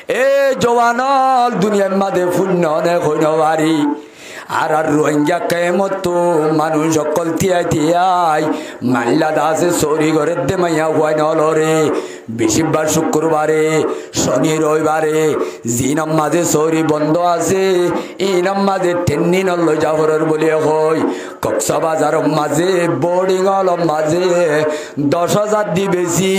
এ জওয়ানল দুনিয়ার মাঝে পুণ্য অনেক হইন বাড়ি আর রোহিঙ্গা কেমত মানুষ সকল তিয়াই তিয়াই মাল্লা দাসে সরি ঘরের দে মাইয়া হুয়াই নলরে বেশিরভাগ শুক্রবারে শনি রবিবারে জিনাম মাঝে সরি বন্ধ আছে ইনাম মাঝে টেন্নি নল জাফরের বলে হয় কক্সবাজার মাঝে বোর্ডিং হল মাঝে 10,000 দি বেশি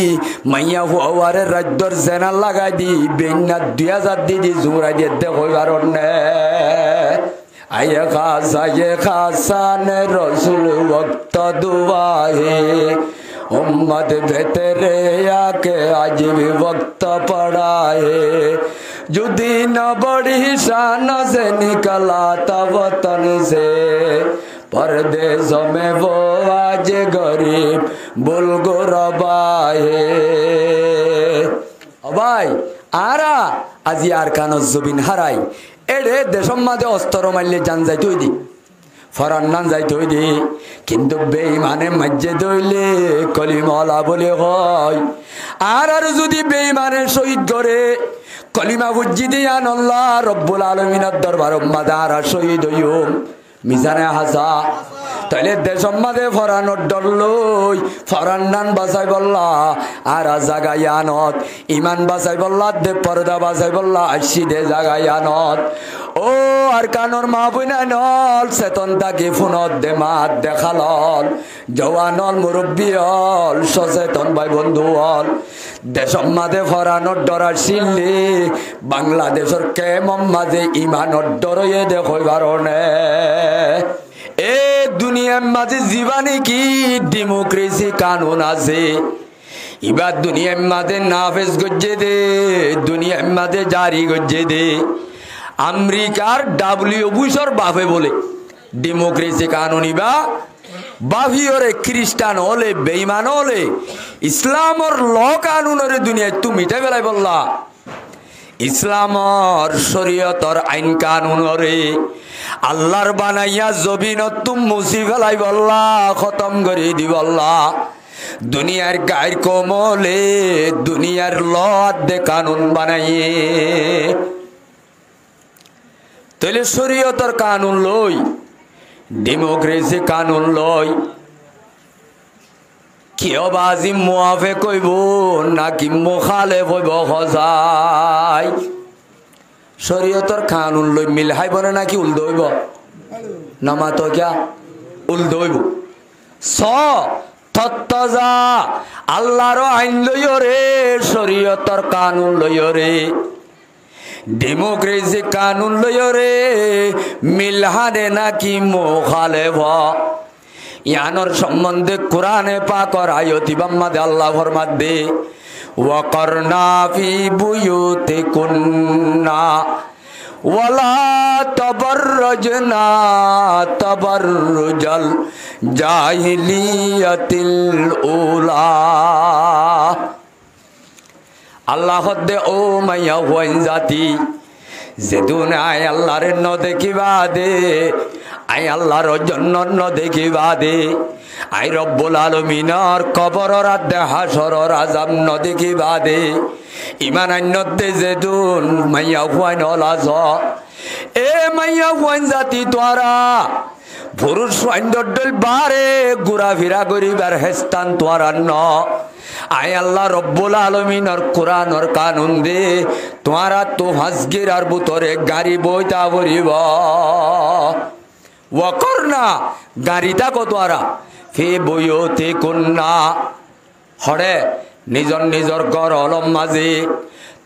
মাইয়া হুয়ারে রাজ্যর জেনার লাগাই দি বেন্না 2,000 দি জুড়াই দিয়ে দেখই কারণ आये खासा ने रसूल वक्त दुआ है उम्मत बेहतरे आके आज भी वक्त पड़ा है जो दिन बड़ी शान से निकला था वतन से परदेशों में वो आज गरीब बुलगुरबा है भाई आरा आज यार कानो जुबिन हराई एडे देशम मादे अस्तर मारले जान जाइत हইদি ফরান্নান যাইত হইদি কিন্তু বেঈমানে মজ্জে দইলে কলিমাওয়ালা বলে হয় আর যদি বেঈমানে শহীদ করে কলিমা বুঝি দিয়ান আল্লাহ রব্বুল আলামিনের দরবার মাদার শহীদ হইম মিজানে হাসা তাইলে দেশম মাদে ফরানোর ডর লই ফরান্নান বাঁচাই বললা আর জাগায়ানত ইমান বাঁচাই বললা দে পর্দা বাঁচাই বললা আসি দে জাগায়ানত ও আর কানোর মা বুনা নল চেতন তাকে ফোনত দে মাত দেখালল জওয়ানল মুরব্বী হল সচেতন ভাই বন্ধু হল দেশম মাদে ফরানোর ডর আসিলে বাংলাদেশের কেমন মাঝে ইমানোর ডরয়ে দেখই কারণে এ দুনিয়ার মাঝে জীবানে কি ডেমোক্রেসি কানুন আছে এবার দুনিয়ার মাঝে নাফেজ গজ্জে দে দুনিয়ার মাঝে জারি গজ্জে দে আমেরিকার ডাব্লিউ বুশর বাপে বলে ডেমোক্রেসি কানুন ইবা বাভিওরে খ্রিস্টান হলে বেঈমান হলে ইসলামর ল কানুনের দুনিয়ায় তুমি মিটাই বেলাই বললা ইসলামর শরীয়তর আইন কানুনরে আল্লাহর বানাইয়া জবিনত তুম মুসি ফেলাই বললা খতম করে দি বললা দুনিয়ার গায়ের কোমলে দুনিয়ার ল দে কানুন বানাইয়ে তাহলে শরীয়তর কানুন লই ডেমোক্রেসি কানুন লই কিয় বাজি মুআফে কইব নাকি মুখালেফ হইব হজাই শরীয়তর কানুন লই মিল হাইব না নাকি উল্টো হইব নামা তো কিয়া উল্টো হইব স তত্তজা আল্লাহর আইন লইও রে শরীয়তর কানুন লইও রে ডেমোক্রেসি কানুন লইও রে মিল হারে নাকি মুখালেফ ইয়ানোর সম্বন্ধে কোরআনে পাকর আয়াতি বাম্মাদে আল্লাহ ফরমাদে ওয়াকরনা ফি বুয়ুতিকুন্না ওয়ালা তাবাররুজনা তাবাররুজাল জাহিলিয়াতিল উলা আল্লাহ দে ও মাইয়া হইন জাতি যেদুন আয় আল্লাহর ন দেখিবা দে আই আল্লাহর জন্য ন দেখিবা দে আই রব্বুল আলামিনের কবরর আদে হাসরর আযাব ন দেখিবা দে ইমান আন্নতে যেদুন মাইয়া হইন লাজ এ মাইয়া হইন জাতি তোরা পুরুষ সৈন্যদল বারে ঘুরা ফিরা করিবার হেস্তান তোরা ন আয় আল্লাহ রব্বুল আলামিনের কোরআনের কানুন দে তোরা তো হাজগিরার ভিতরে গাড়ি বইতা ভরিব ওয়াকরনা গাড়িটা কতরা ফি বুয়ুতিকুন্না হড়ে নিজর নিজর ঘর অলম মাঝে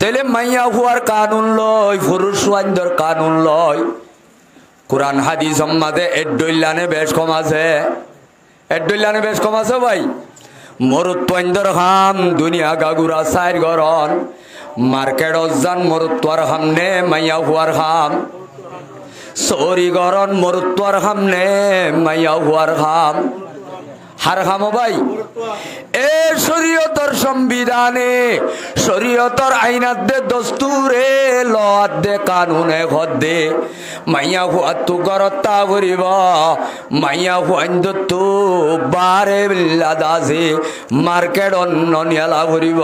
তেলে মাইয়া হুয়ার কানুন লয় পুরুষ সৈন্যর কানুন লয় কোরআন হাদিস সম্মাদে এড্ডইলানে বেশ কম আছে এড্ডইলানে বেশ কম আছে ভাই মরুত পয়েন্দর হাম দুনিয়া গাগুরা সাইর গরন মার্কেট অজান মরুত্বর হামনে মাইয়া হুয়ার হাম সরি গরন মরুত্বর হামনে মাইয়া হুয়ার হাম হার হামো ভাই এ শরীয়তর সংবিধানে শরীয়তর আইনাত দে দস্তুরে লওয়াত দে কানুনে খদ্দে মাইয়া হুয়া তু গরতা ভরিব মাইয়া হুয়াইন্দ তু বারে লাদাসে মার্কেট অন্য নিয়ালা ভরিব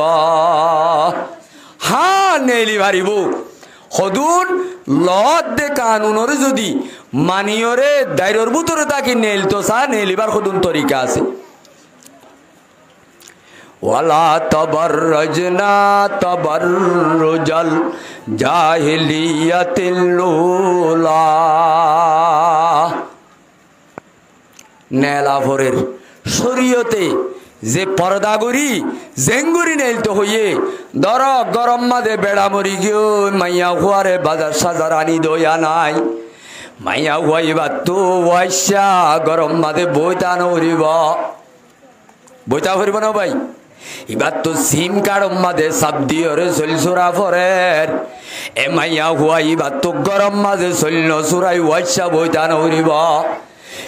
হ্যাঁ নেলি পারিব সদুন লত দে কানুনরে যদি মানিয়রে দায়রর ভিতরে তাকে নেল তো সা নেলিবার সদুন তরিকা আছে ওয়ালা তাবাররাজনা তাবাররুজাল জাহিলিয়াতিল উলা নেলাভরের শরীয়তে যে পর্দাগুরি জেঙ্গুরি নেলতে হইয়ে দর গরম মাদে বেড়া মরি গিয়ে মাইয়া হুয়ারে বাজার সাজার আনি দইয়া নাই মাইয়া হুয়াইবা তো ওয়াইসা গরম মাদে বইতা নরিব বইতা ভরিব না ভাই এবার তো সিম কার্ড মাদে সাপ দিয়ে চলছুরা ফরের এ মাইয়া হুয়া এবার তো গরম মাঝে চলল চুরাই ওয়াইসা বইতা নরিব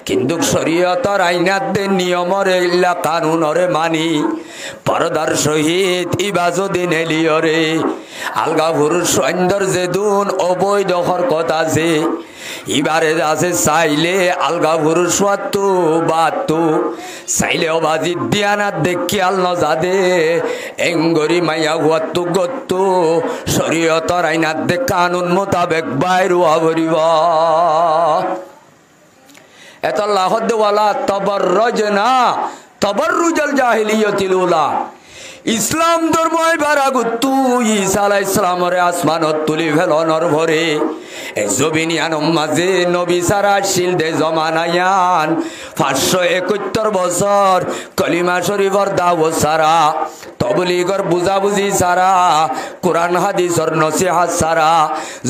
কিন্তু শরীয়তর আইনাতে নিয়মরে ইল্লা কানুনরে মানি পরদার সহিত ইবা যদি নেলিয়রে আলগা পুরুষ সৌন্দর্যে দুন অবৈধ হরকত আছে এবারে আছে চাইলে আলগা পুরুষ তো বাতো চাইলে অবাজি দিয়ানাত দেখি আল নজাদে এঙ্গরি মাইয়া হুয়াতো গত্তো শরীয়তর আইনাতে কানুন মোতাবেক বাইর হরিব এতাল্লাহ ওয়ালা তাবাররাজনা তাবাররুজাল জাহিলিয়াতিল উলা ইসলাম ধর্ম এবার আগু ঈসা আলাইহিস সালামরে আসমানত তুলি ফেলনর ভরে এ জবিনিয়ান মাঝে নবী সারা শিল দে জমানায়ান 571 বছর কলিমা শরীফর দাওয়াত সারা তবলিগর বুঝাবুঝি সারা কোরআন হাদিসর নসিহত সারা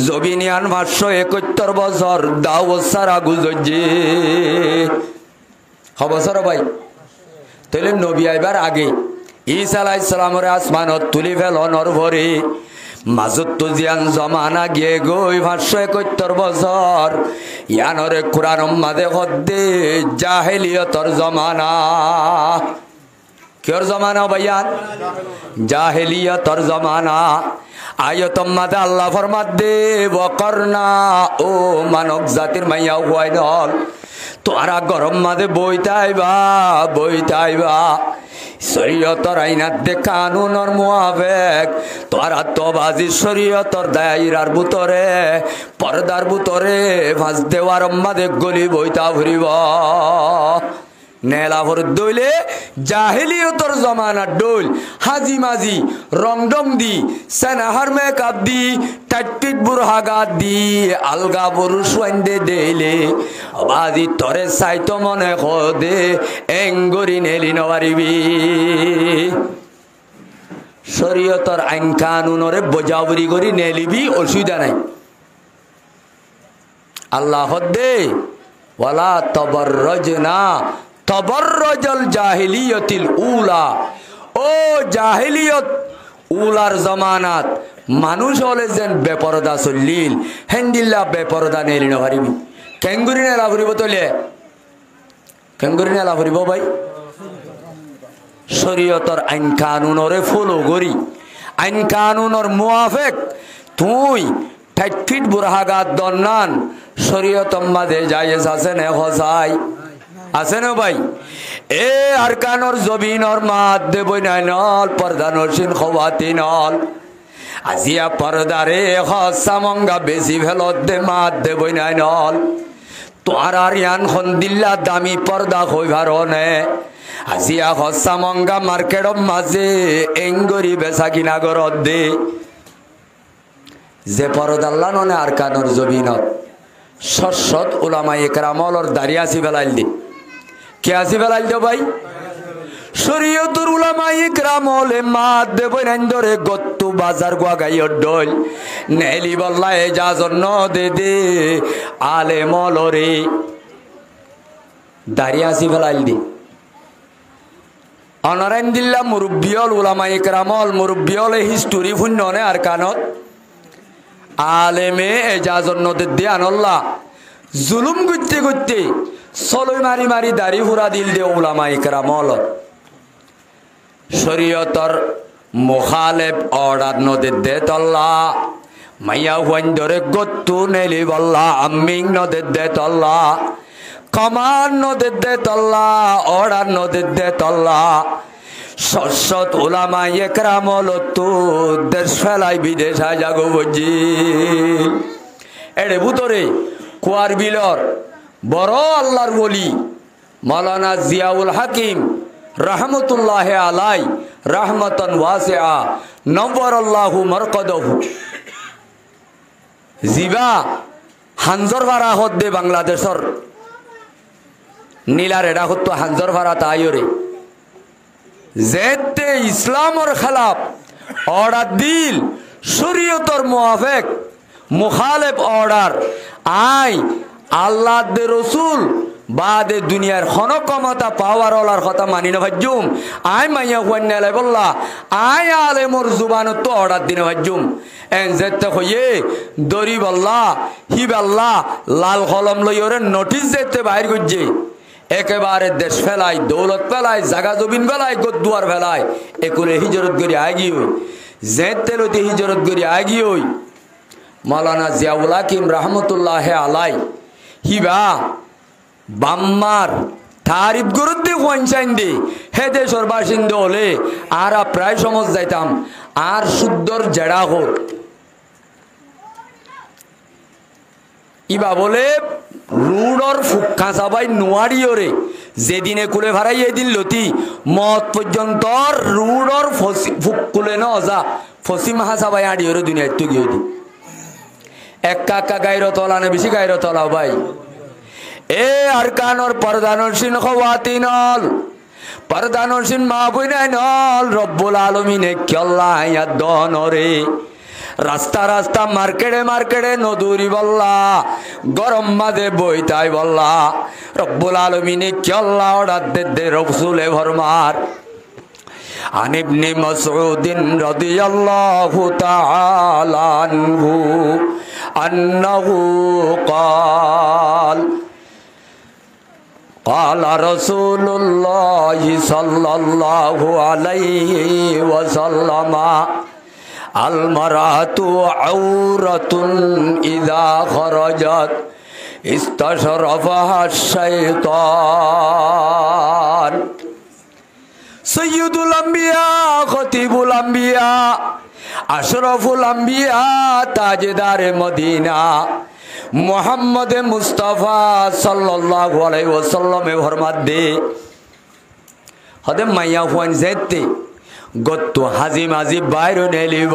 জবিনিয়ান 571 বছর দাওয়াত সারা গুজরে খবর ভাই তাহলে নবী আইবার আগে ঈসা আলাইহিস সালামরে আসমানত তুলি ফেলনর ভরে মাজত তো জিয়ান জমানা গিয়ে গই 571 বছর ইয়ানরে কোরআন মাদে হদ্দে জাহেলিয়তর জমানা কিয়র জমানা ভাইয়ান জাহেলিয়তর জমানা আয়তম মাদে আল্লাহ ফরমাত দে বকরনা ও মানব জাতির মাইয়া হুয়াই নল তোরা গরম মাদে বইতাইবা শরীয়তর আইনাত দে কানুনর মুআফিক তোরা তো বাজি শরীয়তর দায়রার ভিতরে পর্দার ভিতরে ফাঁস দেওয়ার মাদে গলি বইতা ভরিব নেলাভর দইলে জাহিলিয়তর জমানার ডোল হাজি মাজি রংডং দি সেনাহার মেকআপ দি টাইট বুরহাগা দি আলগা পুরুষ ওয়াইন্দে দেইলে বাজি তরে সাইতো মনে খদে এঙ্গরি নেলি নবারিবি শরীয়তর আইন কানুনরে বজাবরি করি নেলিবি অসুবিধা নাই আল্লাহ দে ওয়ালা তাবাররাজনা তাবাররাজাল জাহিলিয়াতিল উলা ও জাহিলিয়ত উলার জমানাত মানুষ হলে যেন বেপরদা চলিল হেন্দিল্লা বেপরদা নেলি নভারিবি কেঙ্গুরি নেলা ফুরিব তলে কেঙ্গুরি নেলা ফুরিব ভাই শরীয়তর আইন কানুনরে ফলো করি আইন কানুনর মুআফিক তুই 60 ফিট বুরহাগাত দন্নান শরীয়ত মাঝে জায়েজ আছে না হসাই আছে না ভাই এ আরকানর জবিনর মাদ দেবই নাই নল পর্দানসীন খওয়াতি নল আজিয়া পর্দারে হসামঙ্গা বেশি ভেলত দে মাদ দেবই নাই নল তোর আর ইয়ান হন্দিল্লা দামি পর্দা হইবারনে আজিয়া হসামঙ্গা মার্কেট মাঝে এঙ্গরি বেচা কিনা গরত দে যে পরদাল্লা ননে আরকানর জবিনত সৎ উলামায়ে কেরামলর দাঁড়িয়ে আসি ফেলাইল দি কে আসি ফেলাইল দে ভাই শরীয়তুর উলামায়ে কেরামলে মাদ দেবই নাই ধরে গত্তু বাজার গুয়াগাইয়র ডল নেলি বল্লা এজাজর ন দে দে আলেমলরে দাঁড়িয়ে আসি ফেলাইল দি অনরাইন দিল্লা মুরব্বিয়ল উলামায়ে কেরামল মুরব্বিয়লে হিস্টোরি শূন্যনে আরকানত আলেমে এজাজর নদে দিয়ানল্লাহ জুলুম করতে করতে সলই মারি মারি দাড়ি হুরা দিল দে উলামায়ে কেরামল শরীয়তর মুখালেফ অর্ডার নদে দে তল্লা মাইয়া হুয়াইন ধরে গত্তু নেলি বল্লা আমিং নদে দে তল্লা কমান নদে দে তল্লা অর্ডার নদে দে তল্লা সৎ ওলামা একরাম লত্তু দেশ ফেলাই বিদেশ জাগো বজি এড়ে ভুতরে কুয়ার বিলর বড় আল্লাহর ওলি মাওলানা জিয়াউল হাকিম রহমতুল্লাহ আলাই রহমতন ওয়াসিআ নওয়ারাল্লাহু মারকাদাহু জিবা হানজর ভাড়া হদ্দে বাংলাদেশর নীলার এডা হতো হানজর ভাড়া তাইরে যেতে ইসলামর খেলাফ অর্ডার দিল শরীয়তর মুআফিক মুখালেফ অর্ডার আই আল্লাহ দে রসুল বাদে দুনিয়ার খন ক্ষমতা পাওয়ার ওলার কথা মানি না ভাজ্যুম আই মাইয়া হুয়ান্নালে বললা আই আলে মোর জুবানত তো অর্ডার দিনে ভাজ্যুম এন যেতে হইয়ে দরি বললা হি বললা লাল কলম লইরে নোটিশ যেতে বাইর করছে একেবারে দেশ ফেলাই দৌলত ফেলাই জাগা জমিন ফেলাই গদ্দুয়ার ফেলাই একুলে হিজরত করি আগি হই যেতে লইতে হিজরত করি আগি হই মাওলানা জিয়াউল হাকিম রহমতুল্লাহ আলাই হিবা বাম্মার তারিফ গুরুত্বে পঞ্চাইন দে হে দেশর বাসিন্দা হলে আর প্রায় সমজ যাইতাম আর শুদ্ধর জেড়া হোক ইবা বলে রুডর ফুক্কা সবাই নোয়ারিওরে যেদিনে কুলে ভাড়াই এদিন লতি মত পর্যন্ত রুডর ফুক কুলে ন যা ফসি মাহা সবাই আড়িওরে দুনিয়ায় তো গিয়ে দি একা একা গাইর তলা না বেশি গাইর তলাও ভাই এ আর কানর পর্দানসিন খওয়াতিনল পর্দানসিন মা বইনাই নল রব্বুল আলামিনে কেল্লা দনরে রাস্তা রাস্তা মার্কেটে মার্কেটে নদুরি বল্লা গরম মাঝে বইতাই বল্লা রব্বুল আলামিনে কেল্লা অর্ডার দে রসুলে ভরমার عن ابن مسعود رضي الله تعالى عنه أنه قال قال رسول الله صلى الله عليه وسلم المرأة عورة إذا خرجت استشرفها الشيطان সৈয়দুল আম্বিয়া খতিবুল আম্বিয়া আশরাফুল আম্বিয়া তাজদারে মদিনা মুহাম্মদ মুস্তাফা সাল্লাল্লাহু আলাইহি ওয়াসাল্লামে ফরমাত দে হদে মাইয়া হুয়ান যেতে গত হাজি মাজি বাইরে নেলিব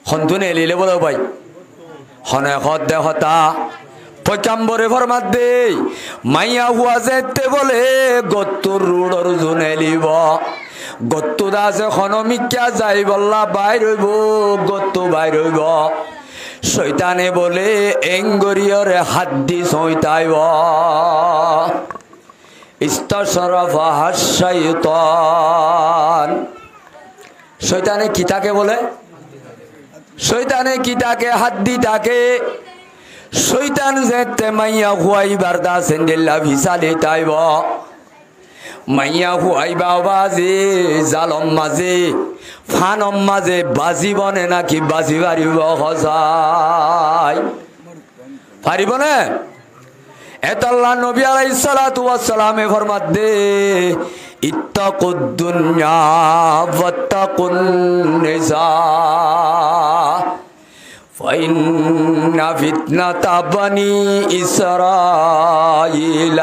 হন্তু নেলিলে বলো ভাই হনে হদ দেহতা পয়গম্বরে ফরমাত দে মাইয়া হুয়া যেতে বলে গত্তুর রুডর জুনেলিব গত্তু দাসে খনমিকা যাই বল্লা বাইর হইব গত্তু বাইর হইব শয়তানে বলে এঙ্গরিয়রে হাত দি সইতাইব ইস্তাশরাফা শাইতান শয়তানে কি তাকে বলে শয়তানে কি তাকে হাত দি তাকে শয়তান যেতে মাইয়া হুয়াইবার দা সেন্ডেল্লা ভিসালে তাইব মাইয়া হুয়াইবা বাজে জালম মাঝে ফানম মাঝে বাজি বনে নাকি বাজি পারিব হসাই পারিব না এতাল্লাহ নবী আলাইহিস সালাতু ওয়াস সালামে ফরমাত দে ইত্তাকুদ দুনিয়া ওয়াত্তাকুন নিসা فإن فتنة بني إسرائيل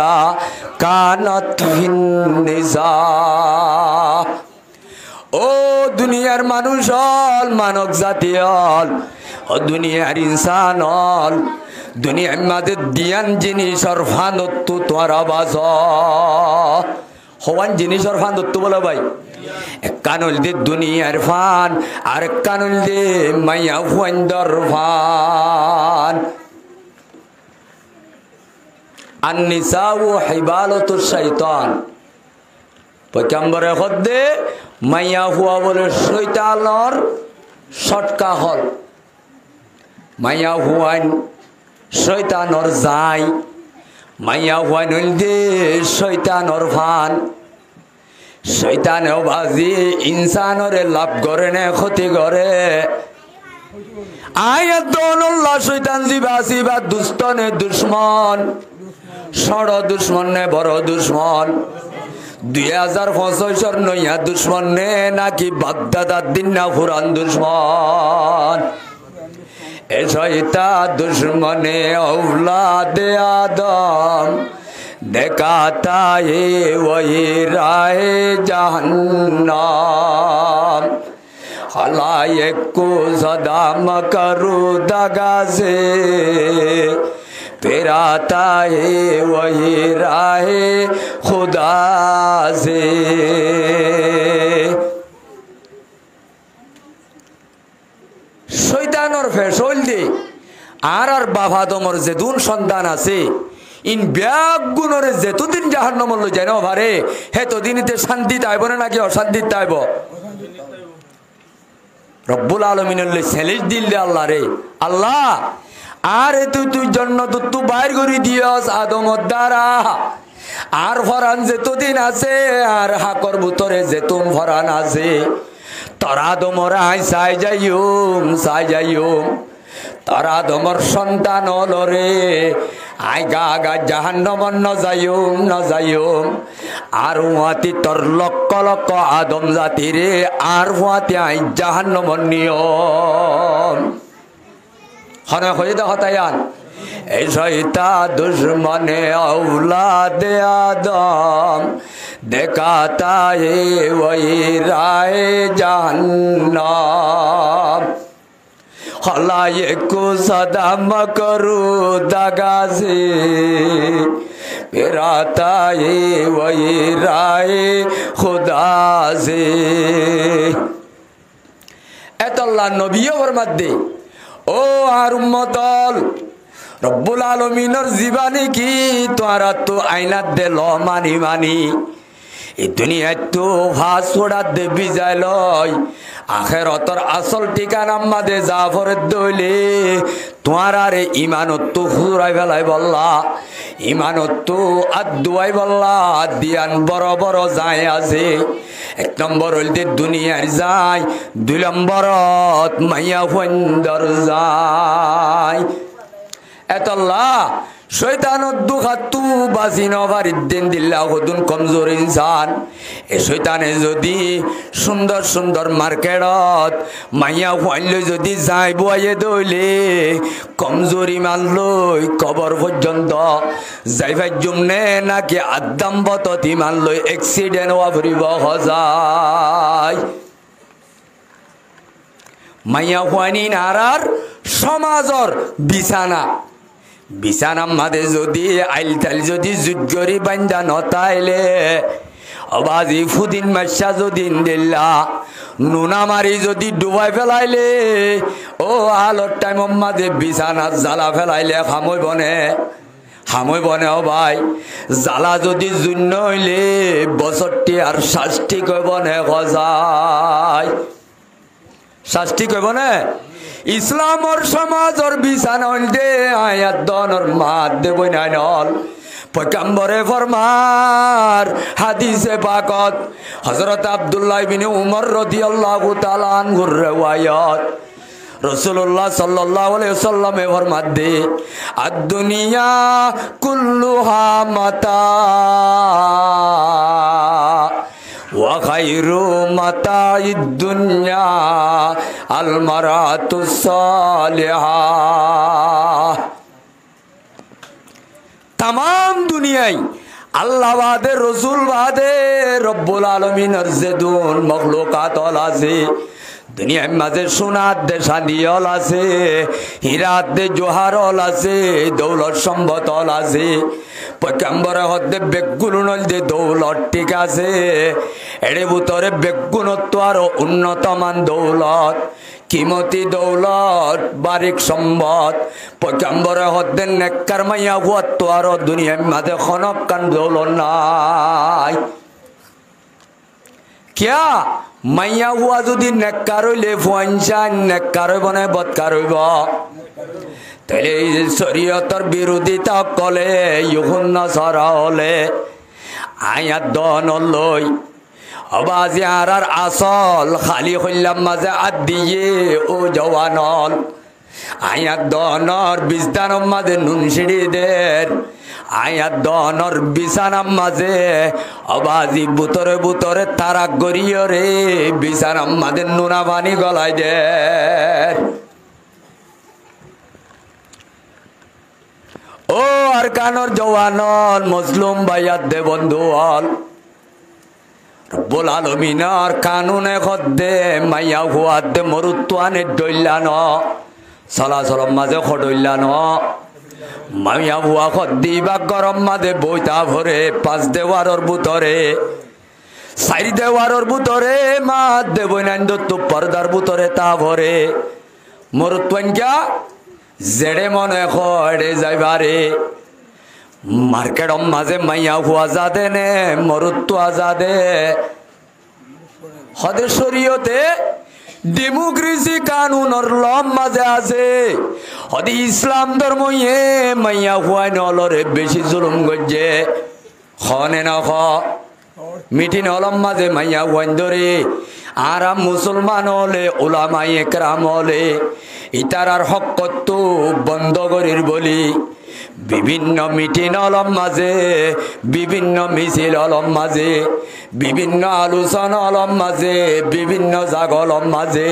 كانت في النساء ও দুনিয়ার মানুষ হল মানব জাতি হল ও দুনিয়ার ইনসান হল দুনিয়ার মাঝে দিয়ান জিনিসর ফানত্তু তোরা বাস হওয়ান জিনিসর ফানত্তু বলো ভাই এক কানুল দে দুনিয়ার ফান আর কানুল দে মাইয়া হুয়াইন্দর ফান আন-নিসাউ হিবালাতুশ শাইতান পয়গম্বরে খদ্দে মাইয়া হুয়া বলে শয়তানর শটকা হল মাইয়া হুয়াইন শয়তানর যাই মাইয়া হুয়াইন দে শয়তানর ফান শয়তানেও বাজি ইনসানরে লাভ করে না ক্ষতি করে আয়াত দোল্লা শয়তান জিবাসি বা দুস্তনে দুশ্মন ষড় দুশ্মন নে বড় দুশ্মন 2065 নইয়া দুশ্মন নে নাকি বাগদাদার দিন না কুরআন দুশ্মন এ শয়তান দুশ্মনে औलादे आदम देखाता है वही राह जहन्नम खलाइक को सदा मकरू दगा से फिर आता है वही राह खुदा से শয়তানের ফেসল দি আর বাবা দমর যেদুন সন্তান আছে ইন ব্যাগ গুণরে যেতদিন জাহান্নামে লই যায় না ভারে হেতদিনতে শান্তি তাইব না নাকি অশান্তি তাইব রব্বুল আলামিনের লে সেলিস দিল দে আল্লাহ রে আল্লাহ আর তুই জন্নত তু বাইর করে দিয়স আদমর দ্বারা আর ফরান যেতদিন আছে আর হাকর ভিতরে যেতুন ফরান আছে তারা দমর আই সাই যাইম তারা দমর সন্তান অলরে আই গা গা জাহান্নামন ন যাইম আর ওয়াতি তোর লক্ষ লক্ষ আদম জাতি রে আর ওয়াতি আই জাহান্নামন নিয়ম হনে হয়ে দে হতায়ান এই শয়তান দুশ্মনে औलादे आदम देखाता है वही राह जहन्नम खलाइक को सदा मकरू दगा से फिर आता है वही राह खुदा से एतल्ला नबियों फरमाते ओ আর উম্মতল রব্বুল আলামিনের জীবানী কি তোরা তো আইনাত দে ল মানি এই দুনিয়ায় তো ভাস ছোড়া দে বিজায় লয় আখেরতর আসল ঠিকানা মাদে জাফরের দইলে তোমার আরে ইমানত তো হুরাই ফেলাই বললা ইমানত তো আদুয়াই বললা দিয়ান বড় বড় যায় আছে এক নম্বর হইতে দুনিয়ার যায় দুই নম্বরত মাইয়া ফন্দর যায় এতল্লাহ শয়তানত দুখাতু বাসিন বারিদ্দিন দিল্লা হদুন কমজোর ইনসান এ শয়তানে যদি সুন্দর সুন্দর মার্কেটত মাইয়া ফাইল যদি যাই বুয়াইয়ে দইলে কমজোরি মানলই কবর পর্যন্ত যাইফাই জুমনে নাকি আদাম বততি মানলই অ্যাক্সিডেন্ট হওয়া ফুরিব হজাই মাইয়া ফাইনি নারার সমাজর বিছানা মাদে যদি আইলতাল যদি যুদ্ধরি বান্দা নতাইলে অবাজি ফুদিন মাসা যদি দিল্লা নুনা মারি যদি ডুবাই ফেলাইলে ও আলোর টাইম মাদে বিছানা জ্বালা ফেলাইলে খামই বনে ও ভাই জ্বালা যদি শূন্য হইলে বছরটি আর শাস্তি কইব নে গজাই শাস্তি কইব নে ইসলামর সমাজর বিছানা দে আয়াত দনর মাত দেবই নাই নল পয়গম্বরে ফরমার হাদিসে পাকত হযরত আব্দুল্লাহ ইবনে উমর রাদিয়াল্লাহু তাআলা আনহুর riwayat রাসূলুল্লাহ সাল্লাল্লাহু আলাইহি ওয়াসাল্লামে ফরমাতে আদ-দুনিয়া কুল্লুহা মাতা ওয়া খায়রু মাতা'id দুনিয়া আল মারাতুস সালিহা तमाम दुनियाई अल्लाह बादे रसूल बादे रब्बुल आलमीनर जेदुन मखलूकात आसे दुनिया माजे सोनार दे शादियल आसे हीरात दे जोहारल आसे दौलत सम्पद आसे पैगम्बर हदे बेगुन दे दौलत ठीक आसे एड़े भीतरे बेगुनत्व आरो उन्नत मान दौलत किमती दौलत बारिक सम्पद पैगम्बर हदे नेककार माइया हुआ तो आरो दुनिया मादे खनक कान दौलत नाई क्या माइया हुआ যদি নেককার হইলে ফুয়ানশান নেককার হইব না বদকার হইব তাহলে শরীয়তের বিরোধিতা কলে ইহুন সারা হলে আয়াত দন লই আবাজি আর আসল খালি হইলাম মাঝে আদ দিয়ে ও জওয়ানল আয়াত দনর বিছানার মাঝে নুন সিঁড়ি দের আয়াত দনর বিছানার মাঝে অবাজি বুতরে বুতরে তারা গড়িয়ে রে বিছানার মাঝে নুনা পানি গলাই দের ও আর কানর জওয়ানল মুসলিম ভাইয়াত দে বন্ধু হল রব্বুল আলামিনের কানুনে খদ্দে মাইয়া হুয়াত দে মরুত্বানে ডইলান চলাচলর মাঝে খডইলান মাইয়া হুয়া খদ্দি বা গরম মাঝে বইতা ভরে 5 দেওয়ারর বুতরে 4 দেওয়ারর বুতরে মা দেবই নাইন তো পর্দার বুতরে তা ভরে মরুত্বান কিয়া জেড়ে মনে খড়ে যাইবারে মার্কেটর মাঝে মাইয়া হুয়া যাদে নে মরুত্ব আজাদে হদে শরীয়তে ডেমোক্রেসি কানুনের লম মাঝে আছে হদি ইসলাম ধর্ম এ মাইয়া হুয়া নলরে বেশি জুলুম গজ্জে খনে না খ মিটিন অলম মাঝে মাইয়া হুয়ান ধরে আরাম মুসলমান হলে ওলামাই একরাম হলে ইতারার হক কত বন্ধ করির বলি বিভিন্ন মিটিং অলম মাঝে বিভিন্ন মিছিল অলম মাঝে বিভিন্ন আলোচনা অলম মাঝে বিভিন্ন জাগলম মাঝে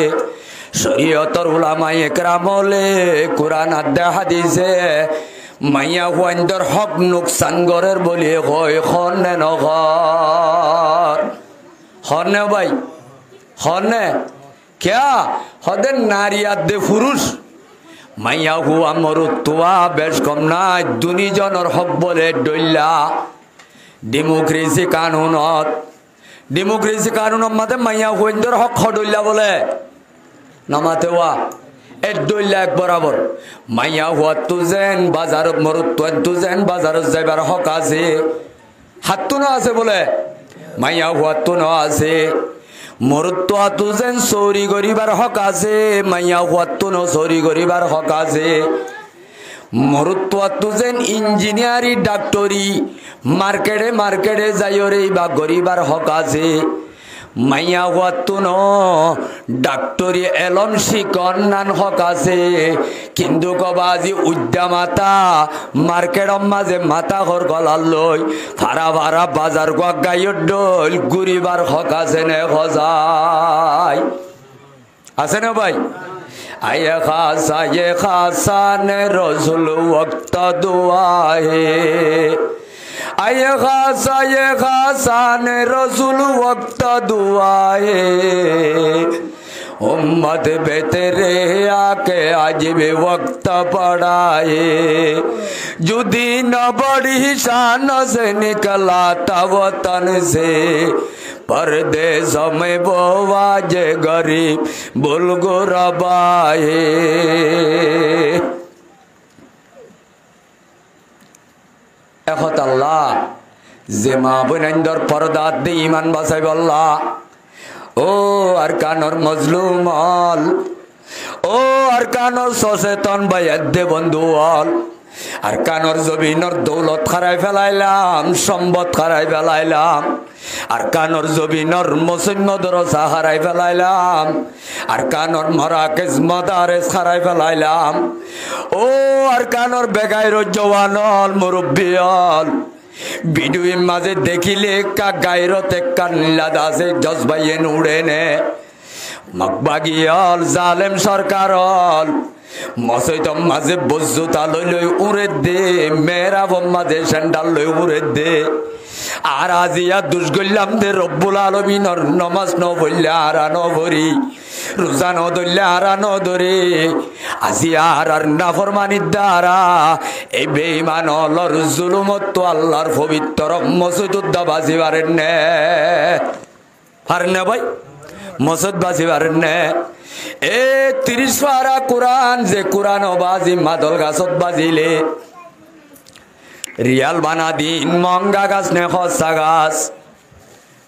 শরীয়তর উলামায়ে একরাম হলে কুরআন আদে হাদিসে মাইয়া হুয়াইন্দর হক নুকসান গরের বলি কয় খনে নগর খনে ভাই খনে क्या हदे नारियात दे पुरुष माइया हुआ मरुत्वा बेश कम ना दुनी जनर हक बोले डोल्ला डेमोक्रेसी कानून मते माइया हुइंदर हक खडोल्ला बोले नमाते हुआ ए डोल्ला एक बराबर माइया हुआ तुजेन बाजारत मरुत्वा तुजेन बाजारत जाइबार हक आछे हात्तु ना आछे बोले माइया हुआ तु ना आछे मरुत्व तुजेन चोरी करिबार हक आछे माइया हुआतो न चोरी करिबार हक आछे मरुत्व तुजेन इंजिनियारी डाक्टरी मार्केटे मार्केटे जाइरे बा करिबार हक आछे माइया हुआतो न डाक्टरी एलम शिकन नान हक आछे किन्तु कबाजी उद्यमाता मार्केटर माझे माथा घर गलाल लई भाड़ा भाड़ा बाजार गाइर डोल घुरिबार हक आछे ने खजाय आछे ना भाई आये खासा ने रसूल वक्त दुआए आये खासा ने रसूल वक्त दुआए उम्मत बेतरे आके आज भी वक्त पढ़ाए जुदी न बड़ी शान से निकला था वतन से परदेश में वो आज गरीब बुलगुरबाए एखत अल्लाह जे मा बनेंदर परदात दे ईमान बासाई बल्ला ओ अरकानर मजलूम हल ओ अरकानर सचेतन भाइयात दे बंधु हल अरकानर जमीनर दौलत खाराय फेलाइलाम सम्पद खाराय फेलाइलाम अरकानर जमीनर मुसन्नदर साहाराय फेलाइलाम अरकानर मराकेज मदारेस खाराय फेलाइलाम ओ अरकानर बेगाइर जवान हल मुरब्बी हल ভিডিওর মাঝে দেখিলে কা গায়রতে কান্লা দাসে জজবাইয়েন উড়ে নে মকবাগিয়াল জালেম সরকারল মসজিদম মাঝে বজ্জুতা লই লই উড়ে দে মেরাবম মাঝে স্যান্ডাল লই উড়ে দে আর আজিয়া দুষ গল্লাম দে রব্বুল আলামিনের নামাজ ন বললে আর ন ভরি রোজা ন ধরলে আর ন ধরে আজিয়া আর নাফরমানির দ্বারা এই বেঈমান আল্লাহর জুলুমত তো আল্লাহর পবিত্র মসজিদুদ বাজি পারেন না পারেন না ভাই মসজিদ বাজি পারেন না এ 30 পারা কোরআন যে কোরআন বাজি মাদল গাছত বাজিলে रियल बना दिन महंगा गाछ ने खसा गाछ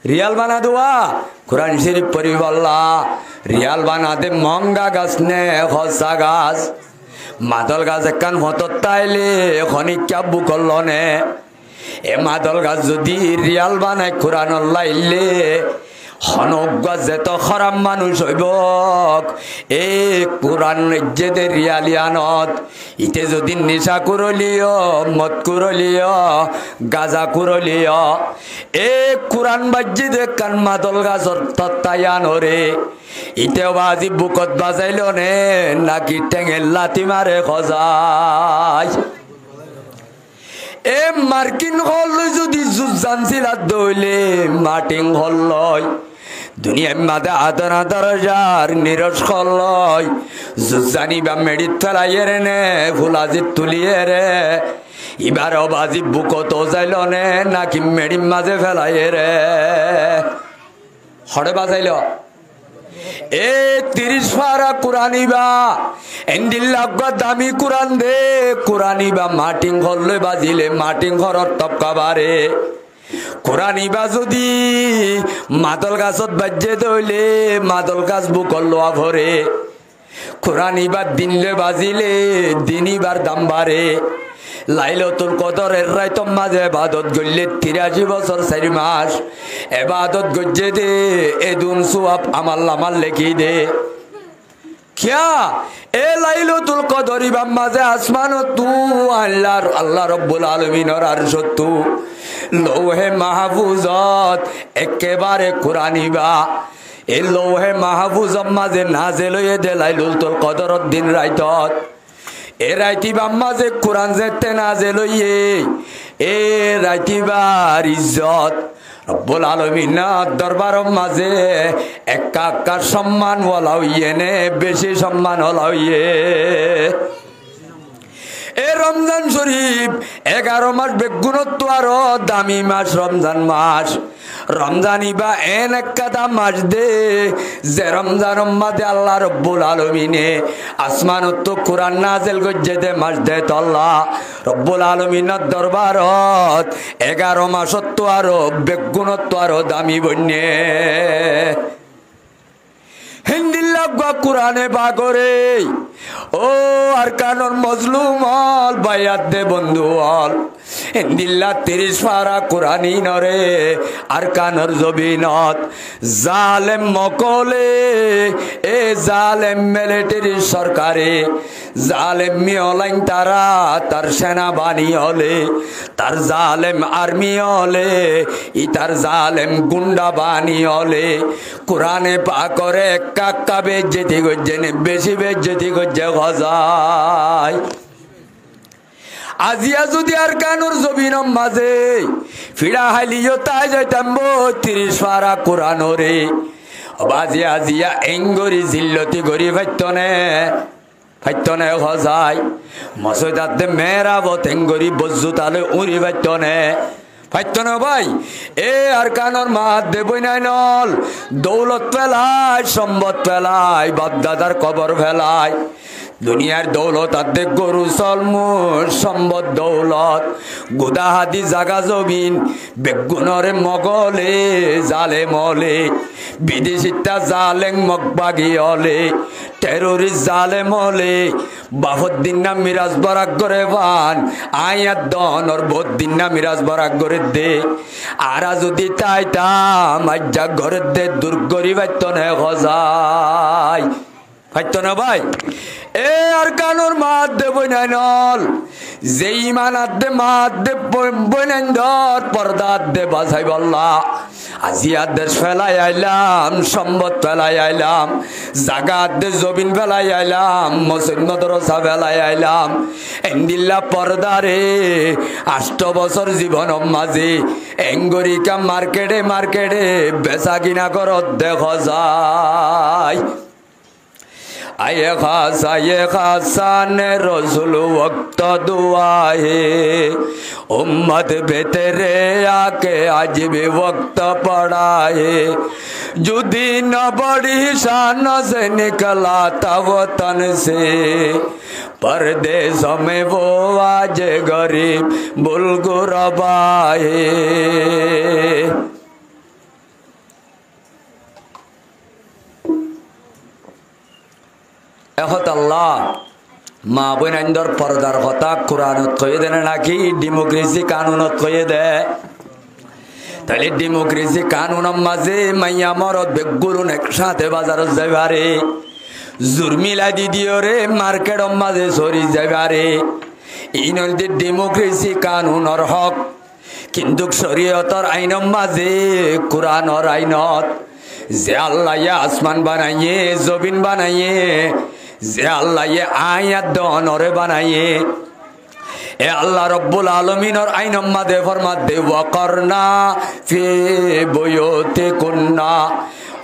रियल बना दुआ कुरान शरीफ पढ़ी बल्ला रियल बना दे महंगा गाछ ने खसा गाछ मादल गाछ एकान हतत ताइले खनिक क्या बुकल्लो ने ए मादल गाछ जदि रियल बनाय कुरान लाइले হনজ্ঞা যেত খারাপ মানুষ হইব এ কোরআন নিজেদের রিয়ালিয়ানত ইতে যদি নেশা করলিও মদ করলিও গাজা করলিও এ কোরআন বাজ্যে দে কান মাদল গাছর তত্তায়ানরে ইতেও বাজি বুকত বাজাইল নে নাকি টেঙের লাতি মারে খজাই এ মার্কিন হল যদি জুজানছিল দইলে মার্টিং হল লয় দুনিয়ার মাঝে আদর আদর যার নিরস হলয় জুজানি বা মেডিত ফেলাইয়ে রে নে ফুলাজিত তুলিয়ে রে এবার বাজি বুকত যাইল নে নাকি মেডির মাঝে ফেলাইয়ে রে হরে বাজাইল এ 30 পারা কুরানিবা এন্দিল্লাগা দামি কুরান দে কুরানিবা মাটিং হললে বাজিলে মাটিং ঘরর টপকাবারে কুরানিবা যদি মাদল গাছত বাজ্যে দইলে মাদল গাছ বুকল লোয়া ভরে কুরানিবা দিনলে বাজিলে দিনিবার দাম বাড়ে লাইলাতুল কদরের রাইতম মাঝে ইবাদত গল্লে 83 বছর 4 মাস ইবাদত গজ্জে দে এদুন সওয়াব আমাল লেখি দে क्या ए লাইলাতুল কদরি মাঝে আসমান তু আল্লাহ রব্বুল আলামিনের আরশ তু লৌহে মাহফুজত একেবারে কুরআনিবা এ লৌহে মাহফুজত মাঝে নাজিল হয়ে দে লাইলাতুল কদরত দিন রাইতত এ রাইতিবা মাঝে কুরআন যেতে নাজিল হইয়ে এ রাইতিবার ইজ্জত রব্বুল আলামিনের দরবারের মাঝে একা সম্মান ওলা হইয়ে নে বেশি সম্মান ওলা হইয়ে এ রমজান শরীফ 11 মাস বেগুণত্ব আরো দামি মাস রমজান মাস রমজানিবা এন একটা মাস দে যে রমজান মাঝে আল্লাহ রব্বুল আলামিনে আসমানত কুরআন নাজিল গজ্জে দে মাস দে তো আল্লাহ রব্বুল আলামিনের দরবারত 11 মাসত আরো বেগুণত্ব আরো দামি বন্যে হিন্দিল্লাগা কুরআনে বাগরে ও আরকানুল মজলুম হল বায়াত দে বন্ধু হল হিন্দিল্লা 30 পারা কুরআনি নরে আরকানুর জবিনত জালেম মকলে এ জালেম মিলিটারি সরকারে জালেম মিওলাইন তারা তার সেনাবাহিনী হলে তার জালেম আর্মি হলে ই তার জালেম গুন্ডা বাহিনী হলে কুরআনে পাকরে কাকা বেজ্জতি গজ্জেনে বেশি বেজ্জতি গজ্জে গজায় আজিয়া যদি আরকানুর জবিনম মাঝে ফিরা হাইলিও তাই যাইতাম 30 পারা কুরআনরে বাজিয়া আজিয়া এঙ্গরি জিল্লতি গরি ফাইতনে গজায় মসজিদাতে মেরাবত এঙ্গরি বজ্জুতালে উড়ি ফাইতনে ভাই এ আরকানুর মাত দেবই নাই নল দৌলত ফেলায় সম্পদ ফেলায় বাপদাদার কবর ফেলায় দুনিয়ার দৌলত আদে গরু সলমুর সম্পদ দৌলত গুদাহাদি জাগা জমিন বেগুনরে মগলে জালে মলে বিদেশিতা জালেং মগবাগি হলে টেরোরিস্ট জালে মলে বাফুদ্দিন না মিরাজ বরাক করে বান আয়াত দনর বদ্দিন না মিরাজ বরাক করে দে আরা যদি তাইতাম আজ্জা ঘরে দে দুর্গরি বাইতনে গজায় ফাইতো না ভাই এ আরকানুর মাত দে বইনাইনল যে ইমান আদে মাত দে বইনাইন্দর পর্দা দে বাজাই বল্লা আজি আদেশ ফেলাই আইলাম সম্পদ ফেলাই আইলাম জাগা দে জবিন ফেলাই আইলাম মসজিদ মাদ্রাসা ফেলাই আইলাম এন্দিল্লা পর্দারে 8 বছর জীবন মাঝে এঙ্গরিকা মার্কেটে বেচা কিনা করত দেখা যায় आये खासान रसूल वक्त दुआ है उम्मत बेतरे आके आज भी वक्त पड़ा है जुदी न बड़ी शान से निकला था वतन से परदेशों में वो आज गरीब बुलगुरबा है এখন আল্লাহ মা বোনাইন্দর পর্দার কথা কোরআনত কয়ে দেন নাকি ডেমোক্রেসি কানুনত কয়ে দে তাহলে ডেমোক্রেসি কানুনের মাঝে মাইয়া মরদ বেগুরুন একসাথে বাজারত যাইবারে জুরমিলা দিদিও রে মার্কেটর মাঝে সরি যাইবারে এই নদী ডেমোক্রেসি কানুনের হক কিন্তু শরীয়তর আইনের মাঝে কোরআনের আইনত যে আল্লাহ আসমান বানাইয়ে জমিন বানাইয়ে যে আল্লাহ আয়াত দনরে বানাইয়ে এ আল্লাহ রব্বুল আলমিনের আইনের মাঝে ফরমাতে ওয়াকরনা ফি বুয়ুতিকুন্না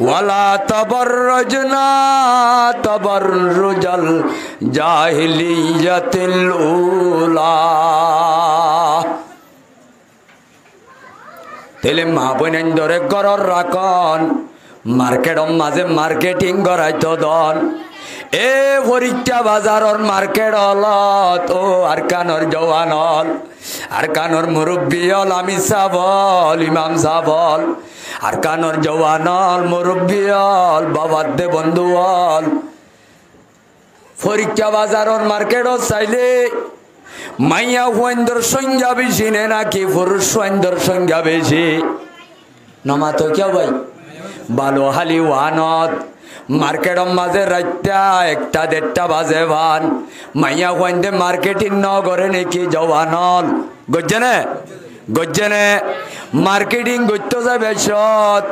ওয়ালা তাবাররাজনা তাবাররুজাল জাহিলিয়াতিল উলা। তেলে মা বোনেন ধরে ঘরর রাখন মার্কেটর মাঝে মার্কেটিং করাইতো দন এ পরীক্ষা বাজারর মার্কেট হলত ও আর কানর জওয়ান হল আর কানর মুরব্বী হল আমি সাবল ইমাম সাবল আর কানর জওয়ান হল মুরব্বী হল বাবার দে বন্ধু হল পরীক্ষা বাজারর মার্কেট চাইলে মাইয়া ওয়াইন্দর সংখ্যা বেশি নে নাকি পুরুষ ওয়াইন্দর সংখ্যা বেশি নমা তো কেউ ভাই ভালো হালি ওয়ানত মার্কেটর মাঝে রাইতা 1টা 1:30 বাজে ভান মাইয়া ওয়াইন্দে মার্কেটিং ন করে নাকি জওয়ানল গজ্জেনে মার্কেটিং করতে যাবে সৎ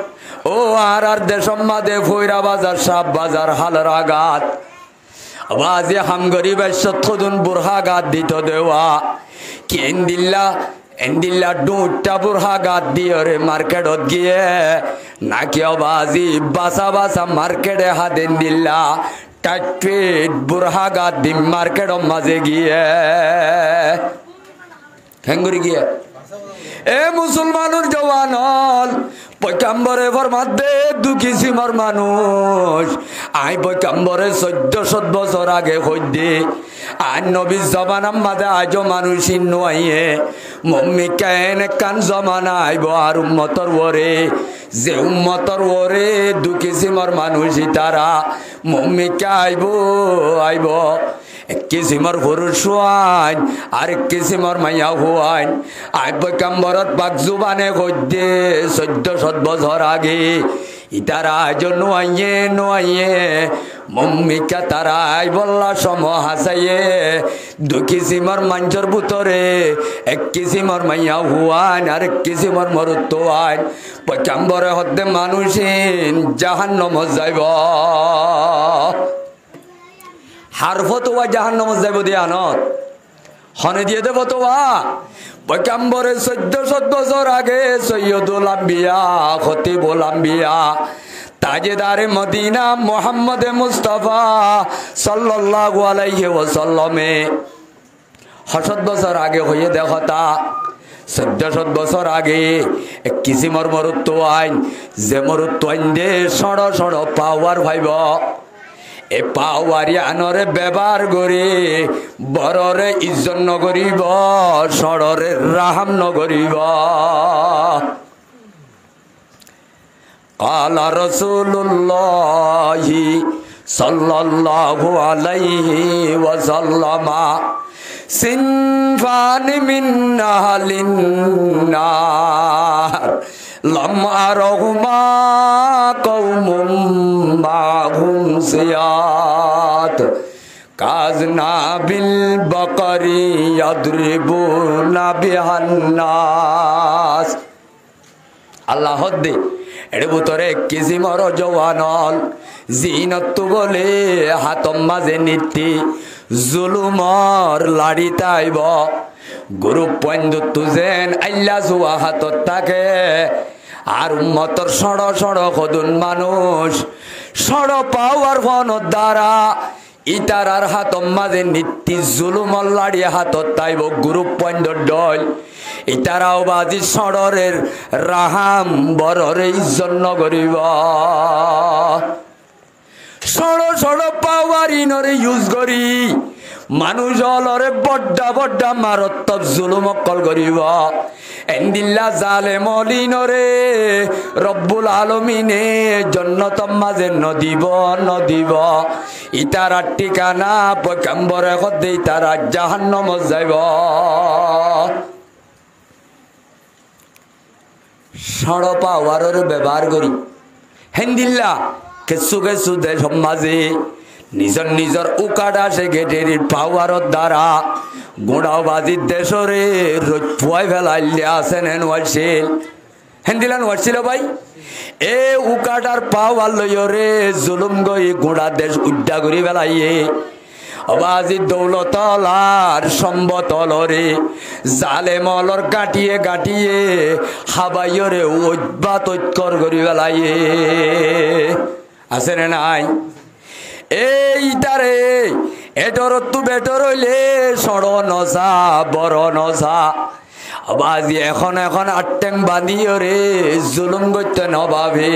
ও আর দেশর মাঝে ফইরা বাজার সাপ বাজার হালর আঘাত আওয়াজে হাম গরিব সৎখুন বুরহা গাত দিত দেওয়া কি এন্দিল্লা দুটা বুরহা গাত দিয়ে রে মার্কেটত গিয়ে নাকি আওয়াজি বাসা মার্কেটে হাতেন দিল্লা টাইট বুরহা গাত দি মার্কেটর মাঝে গিয়ে হেঙ্গুরি গিয়ে এ মুসলমানুর জওয়ান হল পয়গাম্বরে ফরমাতে দু কিসিমর মানুষ আই পয়গাম্বরে 1400 বছর আগে হইদে আর নবী জমানার মাঝে আজও মানুষ ইন্নুয়াইয়ে মম্মি কেন কান জমানা আইব আর উম্মতর ওরে যে উম্মতর ওরে দু কিসিমর মানুষই তারা মম্মি কে আইব এক কিসিমর পুরুষ হওয়ান আর এক কিসিমর মাইয়া হওয়ান আই পয়গাম্বরত পাক জুবানে কইদে 1400 বছর আগে ইতারা আজ নোয়াইয়ে মম্মিকা তারা আই বল্লা সম হাসাইয়ে দু কিসিমর মাঞ্চর ভিতরে এক কিসিমর মাইয়া হুয়ান আর এক কিসিমর মরুত আইন পয়গাম্বরে হদ্দে মানুষিন জাহান্নাম যাইব হার ফতোয়া জাহান্নাম যাইব দিয়ানত হনে দিয়ে দেব তোয়া পয়গাম্বরে 1400 বছর আগে সৈয়দুল আম্বিয়া খতিবুল আম্বিয়া তাজেদারে মদিনা মোহাম্মদ মুস্তাফা সাল্লাল্লাহু আলাইহি ওয়াসাল্লামে 100 বছর আগে হয়ে দেখতা 1400 বছর আগে এক কিসিমর মরুত্ব আইন যে মরুত্ব আইন দে সড় পাওয়ার ভাইব এ পাওয়ারি আনরে ব্যবহার করে বড়রে ইজ্জত নগরিব সড়রে রাহাম নগরিব কালা রাসূলুল্লাহি সাল্লাল্লাহু আলাইহি ওয়াসাল্লামা সিনফান মিন আহলিন নার লাম আরহুমা কওমুম মাহুম সিয়াত কাজনা বিল বকরি ইয়াদরিবুনা বিহান্নাস আল্লাহ দে এর ভিতরে কিসিমর জওয়ানল জিনত বলে হাতম মাঝে নীতি জুলুমর লাড়ি তাইব গুরু পয়েন্দ তুজেন আল্লাহ জুয়া হাতত থাকে আর উম্মতর সড় কদুন মানুষ সড় পাওয়ার ফোনের দ্বারা ইতারার হাতম মাঝে নীতি জুলুমর লাড়ি হাতত তাইব গুরু পয়েন্দ ডল ইতারাও বাজি সড়রের রাহাম বড়রে ইজ্জত নগরিব সড় পাওয়ারি নরে ইউজ করি মানুষ অলরে বড্ডা মারত্তব জুলুম অকল করিব এন্দিল্লা জালেম অলিনরে রব্বুল আলমিনে জন্নতম মাঝে নদিব ইতারার ঠিকানা পয়গাম্বরে কদে ইতারা জাহান্নামত যাইব সড় পাওয়ারের ব্যবহার করি হেন্দিল্লা কেসু কেসু দেশ মাঝে নিজর নিজর উকাটা সে গেটের পাওয়ারের দ্বারা গোড়াবাজির দেশরে রোজ ফুয়াই ফেলাইলে আসেন ওয়ারছিল হেন্দিলান ওয়ারছিল ভাই এ উকাটার পাওয়ার লইয় রে জুলুম গই গোড়া দেশ উড্ডা করি ফেলাইয়ে অবাজি দৌলতলার সম্বতলরে জালেমলর গাটিয়ে গাটিয়ে হাবাইয়রে ঐবাত ঐক্যর করি বেলাইয়ে আছে রে নাই এইটারে এটর তু বেটর হইলে সড় নসা বড় নসা অবাজি এখন এখন আটটেং বাঁধিয়ে রে জুলুম করতে নভাবে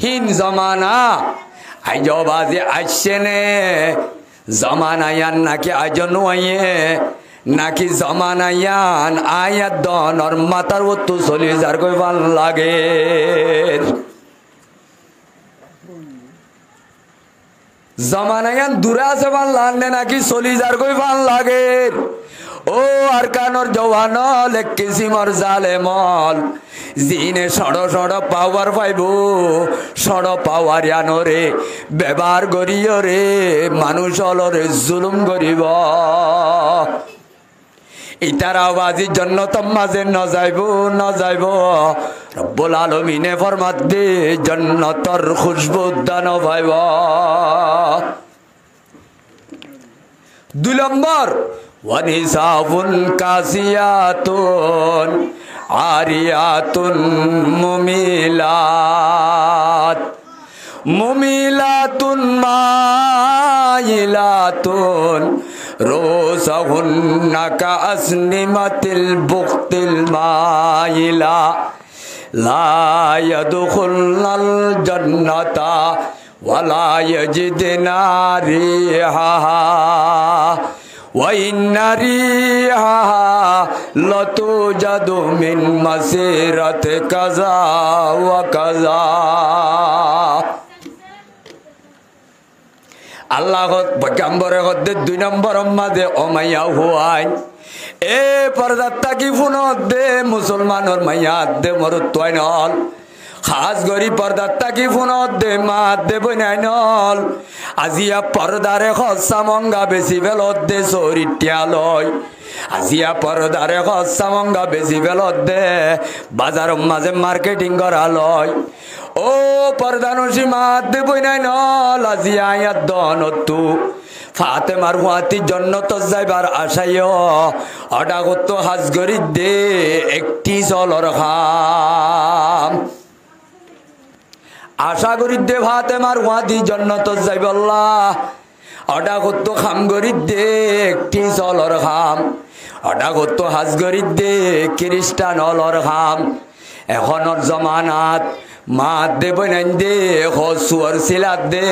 হিন জমানা আজ বাজে আসছে নে জমানায়ান নাকি আজ নয় নাকি জমানায়ান আয়াত দনর মাতার ওতু চলি যার কই ভাল লাগে জমানায়ান দূরে আছে ভাল লাগে নাকি চলি যার কই ভাল লাগে ও আর কানর জওয়ান এক কিসিমর জালেমল জিনে সড় সড় পাওয়ার পাইব সড় পাওয়ার আনরে ব্যবহার করিও রে মানুষ অলরে জুলুম করিব ইতার আওয়াজির জন্য তোর মাঝে ন যাইব রব্বুল আলামিনে ফরমাত দে জান্নাতর খুশবু দান পাইব 2 নম্বর ওয়ানিসাবুন কাসিয়াতুন আরিয়াতুন মুমিলাতুন মাইলাতুন রুসাহুন্না কাসনিমাতিল বুক্তিল মাইলা লা ইয়াদখুলনাল জান্নাতা ওয়ালা ইয়াজিদনা রিহাহা وإن ريحها لتوجد من مسيرة كذا وكذا আল্লাহ পয়গম্বরে হদ্দে 2 নম্বর মাঝে ওমাইয়া হুয়াই এ পর্দাত্তা কি ফুনত দে মুসলমানর মাইয়া দে মরত তোয়নল খাস গরি পর্দাত্তা কি ফুনত দে মা দে বনাইনল আজিয়া পর্দারে খসা মঙ্গা বেশি বেলত দে চরিত্যালয় আজিয়া পর্দারে খসা মঙ্গা বেশি বেলত দে বাজার মাঝে মার্কেটিং করালয় ও পর্দানসি মা দে বনাইনল আজিয়া আয়াত দনতু ফাতেমার হুয়াতি জন্নত যাইবার আশায় অডাগত হাজ গরি দে একটি চলর খাম আশা করি দে ফাতেমার হুয়াতি জন্নত যাইব আল্লাহ অডাগত খাম গরি দে একটি চলর খাম অডাগত হাজ গরি দে খ্রিস্টান অলর খাম এখনর জমানাত মা দে বনাইন দে হসুয়ার সিলাত দে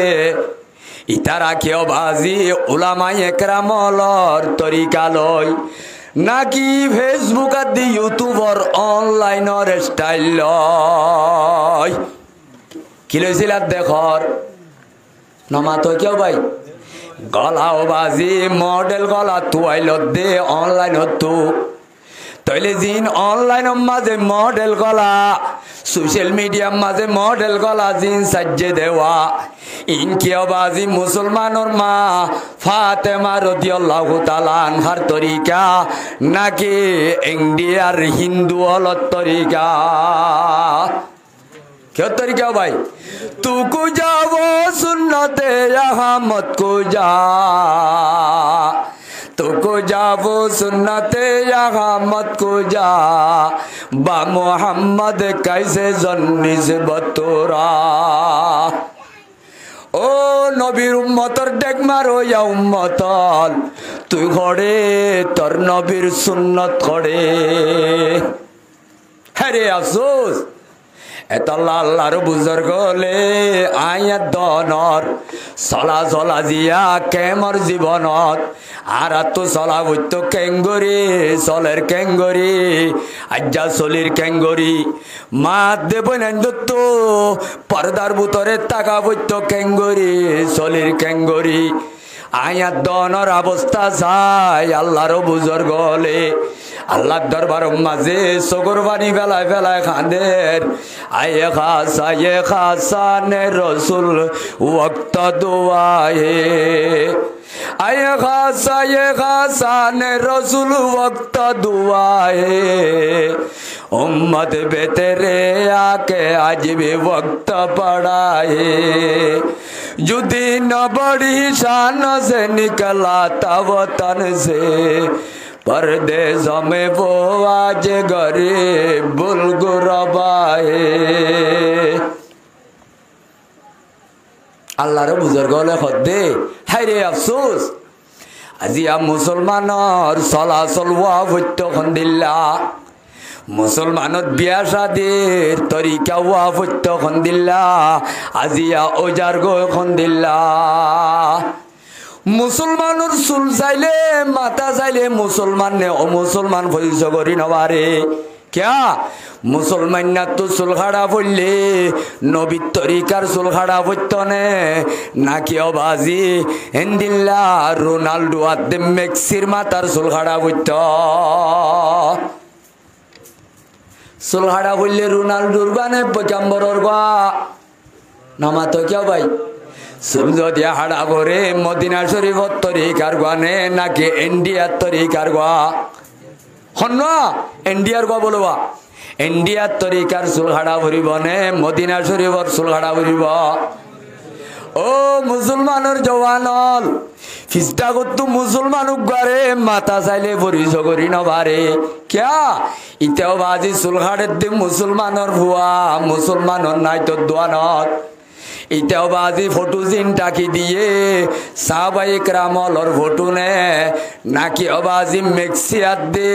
ইতারা কেউ বাজি উলামাই একরামলর তরিকা লয় নাকি ফেসবুক দি ইউটিউবর অনলাইনের স্টাইল লয় কি লইছিলাত দেখর নমাতো কেউ ভাই গলাও বাজি মডেল গলা তুয়াইল দে অনলাইন তু তইলে জিন অনলাইন মাঝে মডেল গলা সোশ্যাল মিডিয়ার মাঝে মডেল গলা জিন সাজ্জে দেওয়া ইনকিও বাজি মুসলমানর মা ফাতেমা রাদিয়াল্লাহু তাআলা আনহার তরিকা নাকি ইন্ডিয়ার হিন্দু অলর তরিকা क्या तरीका भाई तू को जाओ सुन्नते अहमद को जा तू को जाओ सुन्नते अहमद को जा बा मोहम्मद कैसे जन्निस बतोरा ও নবীর উম্মতর ডেক মারো ইয়া উম্মতল তুই ঘরে তোর নবীর সুন্নত করে হ্যারে আফসোস এতলা আল্লাহর বুজুর্গ হলে আয়াত দনর চলা চলা জিয়া কেমর জীবনত আর তো চলা বইতো কেঙ্গরি চলের কেঙ্গরি আজ্জা চলির কেঙ্গরি মা দেব নেন্দত্ত পর্দার ভিতরে টাকা বইতো কেঙ্গরি চলির কেঙ্গরি আয়াত দনর অবস্থা চাই আল্লাহর বুজুর্গ হলে আল্লাহ দরবার মাঝে চকুর পানি ফেলায় ফেলায় খাঁদের আয়ে খাসানে রসুল ওয়াক্ত দুআয়ে आए खासाने रसूल वक्त दुआए उम्मत बेतेरे आके आज भी वक्त पढ़ाए जुदी न बड़ी शान से निकला था वतन से परदेश में वो आज गरीब बुलगुरबाए আল্লাহর বুজুর্গ হলে খদ্দে হায় রে আফসোস আজিয়া মুসলমানর চলাচল ওয়া ভৈত্য খন্দিল্লা মুসলমানত বিয়া শাদির তরিকা ওয়া ভৈত্য খন্দিল্লা আজিয়া ওজার গো খন্দিল্লা মুসলমানর চুল চাইলে মাথা চাইলে মুসলমান নে অমুসলমান পরিচয় করি নবারে क्या मुसलमान ना तो सुलखाड़ा बोले नबी तरीकार सुलखाड़ा बोलते ना कि अबाजी हिंदिल्ला रोनाल्डो आदे मेक्सिर मातार सुलखाड़ा बोलते सुलखाड़ा बोले रोनाल्डोर बाने पचाम्बरोर बा नामा तो क्या भाई सुलझो दिया हाड़ा बोरे मदीना शरीफ तरीकार गाने ना कि इंडिया तरीकार गा हन्ना इंडियार को बोलवा इंडिया तरीकार सुलहाड़ा भरिब ने मदीना शरीफर सुलहाड़ा भरिब ओ मुसलमानर जवानल फिस्टा करतु मुसलमान उगारे माता चाइले परिचय करि नबारे क्या इतेও बाजी सुलहाड़े दे मुसलमानर भुआ मुसलमानर नाइ तो दोआनत इतेও बाजी फोटो जिनटाकी दिए साहबाए करामलर फोटो ने नाकि अबाजी मेक्सियात दे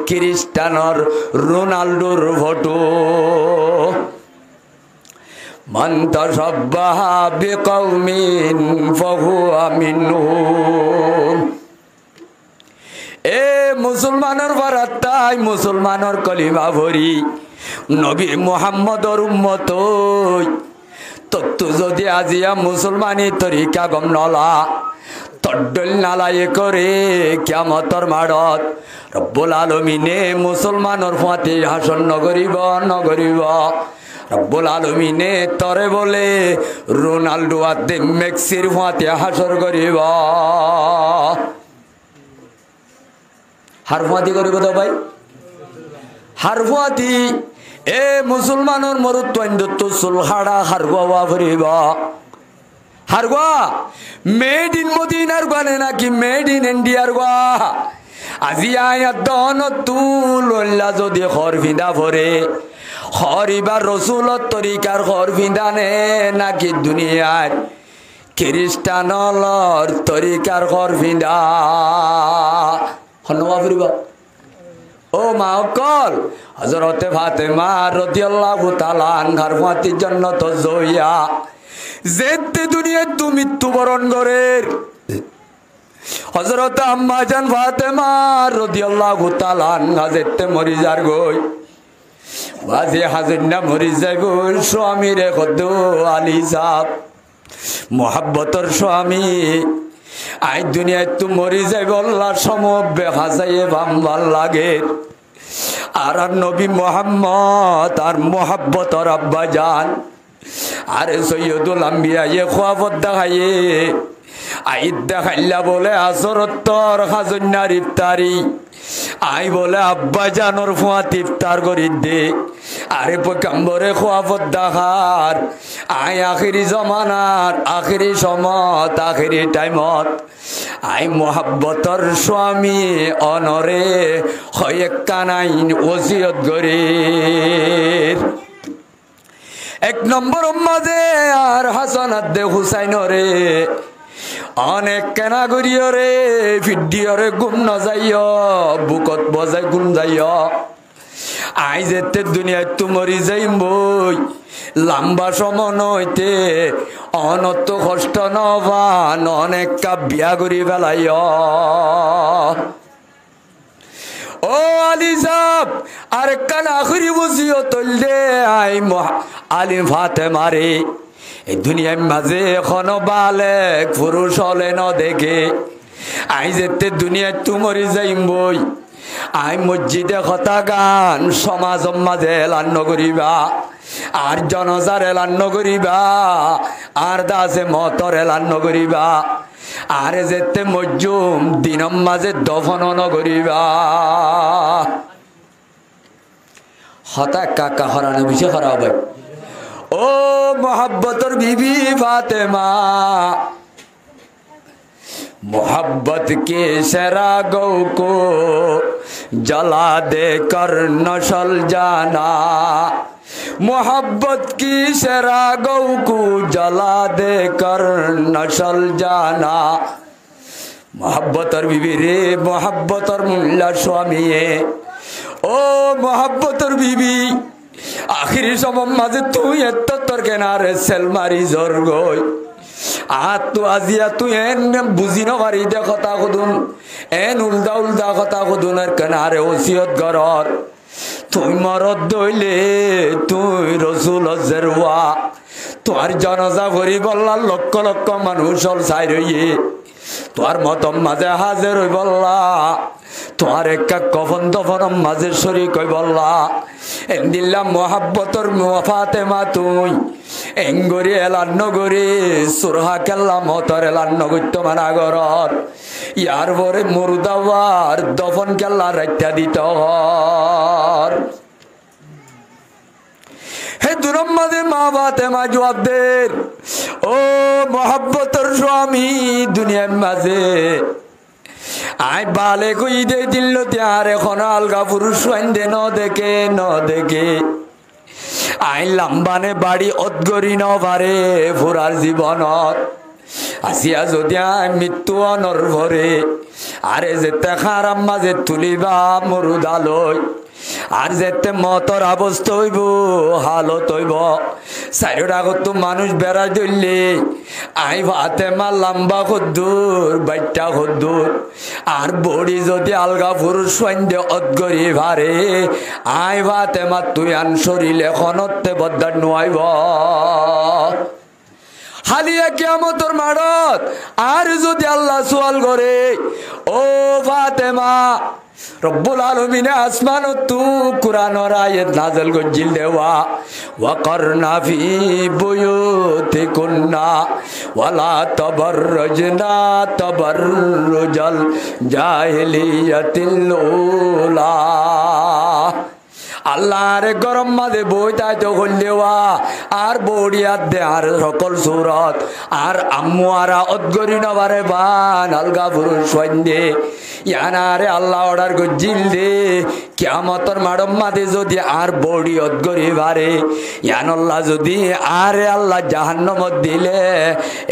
क्रिस्टानर रोनाल्डोर फोटो मन तशब्बहा बिकौमिन फहुवा मिनहुम ए मुसलमानर बाराताय मुसलमानर कलिमा भरी नबी मुहम्मदर उम्मत तत्तु যদি আজিয়া মুসলমানি তরিকা গম নলা তড্ডল নালায়ে করে কিয়ামতর মাড়ত রব্বুল আলামিনে মুসলমানর ফাতে হাসন নগরিব রব্বুল আলামিনে তরে বলে রোনাল্ডো আদে মেক্সির ফাতে হাসর করিব হারফাতি করিব তো ভাই হারফাতি ए मुसलमानर मरुत्वंदत्तो सुलहाड़ा हारगवा भरिबा हारगवा मेड इन मदीनार गाने ना कि मेड इन इंडियार गा আজি আয়া দন তুলল্লা যদি খর ভিন্দা ভরে হরিবার রসুলত তরিকার খর ভিন্দানে নাকি দুনিয়ার খ্রিস্টানলর তরিকার খর ভিন্দা হনবা ভরিবা ओ माकल हजरत फातिमा রাদিয়াল্লাহু তাআলা আনহার ফাতি জান্নাত জয়া যেতে দুনিয়া তুমি মৃত্যুবরণ করের হযরত আম্মা জান ফাতিমা রাদিয়াল্লাহু তাআলা আনহা যেতে মরি যার গই বাজে হাজিনা মরি যায় গো স্বামী রে কত আলী সাহেব মোহাব্বতর স্বামী आई दुनिया तू मरी जाब अल्लाह समबे हाजाइए बाम्बाल लागे आर नबी मोहम्मद आर मोहब्बत और अब्बा जान आरे सैयदुल अम्बिया ये ख्वाबत देखाइए आई देखाइला बोले असरत्तर खाजन्नार इफ्तारी आई बोले अब्बा जानर फुआत इफ्तार करि दे आरे पैगम्बरे ख्वाबत देखार आई आखिरी जमानार आखिरी समत आखिरी टाइमत आई मोहब्बतर स्वामी अनरे हयेक कानाइन वसियत करे एक नम्बर माजे आर हासनात दे हुसैन रे अनेक केना करियो रे भिडियो रे गुम न जाइयो बुकत बजाय गुम जाइयो आई जेते दुनिया तू मरी जाइम बई लम्बा समय नइते अनत कष्ट नबान अनेक का बिया करि फेलाइयो ओ आली साहब आर कान आखिरी वसियत दे आई आली फातिमा रे ए दुनिया माजे एखोनो बालेक पुरुष हले न देखे आई जेते दुनिया तू मरी जाइम बई আই মসজিদে কথা গান সমাজ মাঝে এলান করিবা আর জনজার এলান করিবা আর দাসে মতর এলান করিবা আর যেতে মজ্জুম দিনম মাঝে দফন করিবা হতা কাকা হরানো বিষয় হরা হবে ও মোহাব্বতর বিবি ফাতেমা मोहब्बत के शरागों को जला दे कर नशल जाना मोहब्बत की शरागों को जला दे कर नशल जाना मोहब्बत और बीवी रे मोहब्बत और मुल्ला स्वामी ओ मोहब्बत और बीवी आखिरी समय मजे तू ये तो तर के नारे सेलमारी जोर गोई আর তো আজিয়া তুই এন বুঝি ন পারি দে কথা কদুন এন উল্টা উল্টা কথা কদুন আর কেনারে ওসিয়ত গরর তুই মরদ দইলে তুই রসুল জেরুয়া তোর জনজা ভরি বললা লক্ষ লক্ষ মানুষ হল চাই রইয়ে তোর মতম মাঝে হাজের হই বললা তোর একটা কফন দফনম মাঝে শরীক হই বললা এন্দিল্লা মোহাব্বতর ফাতেমা তুই এঙ্গরি এলান নগরী সুরহা কেল্লা মতর এলান নগত্য মানাগরর ইয়ার পরে মুরদাওয়ার দফন কেল্লা রাইত্যা দিত হে দুরম মাঝে মা ফাতেমা জবাব দের ও মোহাব্বতর স্বামী দুনিয়ার মাঝে আই বালে কই দে দিল তার এখন আলগা পুরুষ দে ন দেখে আই লাম্বানে বাড়ি অদগরি ন পারে ফুরার জীবনত আসিয়া যদি আই মৃত্যু অনর ভরে আরে যেতে খারাপ মাঝে তুলিবা মরুদালয় আর যেতে মতর অবস্থা হইব হালত হইব চারির আগত তো মানুষ বেড়াই ধরলে আই ফাতেমা লম্বা কদ্দুর বাইটা কদ্দুর আর বড়ি যদি আলগা পুরুষ সন্ধ্যে অদগরি ভারে আই ফাতেমা তুই আন শরীর এখনতে বদ্দার নোয়াইব হালিয়া কিয়ামতর মাড়ত আর যদি আল্লাহ সোয়াল করে ও ফাতেমা রব্বুল আলামিন আসমান তু কুরআনের আয়াত নাযিল গজিল দেওয়া ওয়াকরনা ফি বুয়ুতিকুন্না ওয়ালা তাবাররুজনা তাবাররুজাল জাহিলিয়াতিল উলা আল্লাহর গরম মাঝে বইতাই তো হলেওয়া আর বড়িয়ার দে আর সকল সুরত আর আম্মুয়ারা অদগরি নবারে বান আলগা পুরুষ সন্ধ্যে ইয়ানারে আল্লাহ অর্ডার গজিল দে কিয়ামতর মাডম মাঝে যদি আর বড়ি অদগরি বারে ইয়ানল্লাহ যদি আরে আল্লাহ জাহান্নামত দিলে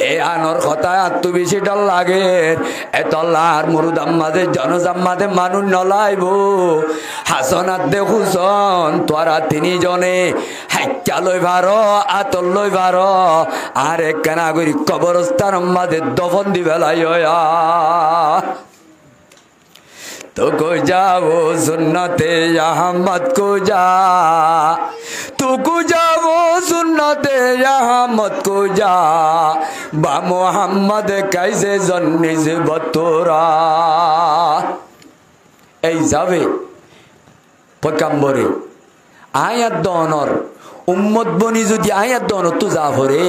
এ আনর কথা আত্ম বেশি ডর লাগে এতল্লাহ আর মুরুদাম মাঝে জনজাম মাঝে মানুষ নলাইব হাসনাত দেখুছ তোরা তিনি জনে হাইকা লই ভার আতল লই ভার আর একখানা করি কবরস্থান মাঝে দফন দিবে তো কো যাও সুন্নতে আহমদ কো যা তো কো যাও সুন্নতে আহমদ কো যা বা মোহাম্মদ কাইসে জন্নিজ বতরা এই যাবে পয়গম্বরে আয়াত দনর উম্মত বনি যদি আয়াত দন তো জাফরে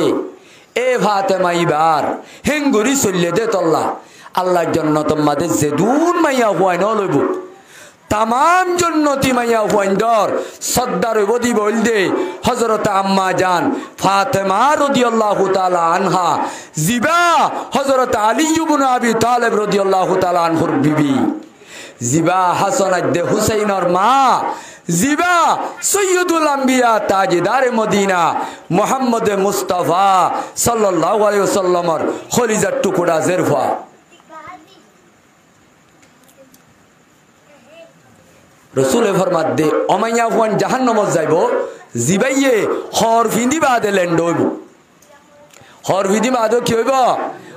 এ ফাতেমা ইবার হেঙ্গুরি চললে দে তল্লা আল্লাহর জন্য তোমাদের যে দুন মাইয়া হুয়াই ন লইব তামাম জন্নতি মাইয়া হুয়াইন দর সদ্দার বদি বল দে হযরত আম্মা জান ফাতেমা রাদিয়াল্লাহু তাআলা আনহা জিবা হযরত আলী ইবনে আবি তালেব রাদিয়াল্লাহু তাআলা আনহুর বিবি জিবা হাসান আদে হুসাইনের মা জিবা সৈয়দুল আম্বিয়া তাজদারে মদিনা মুহাম্মদ মুস্তাফা সাল্লাল্লাহু আলাইহি ওয়াসাল্লামের খলিজার টুকরা জেরফা রসুলে ফরমাত দে অমাইয়া হুয়ান জাহান্নামত যাইব জিবাইয়ে হর ফিন্দি বাদে ল্যান্ড হইব হর ফিন্দি বাদে কি হইব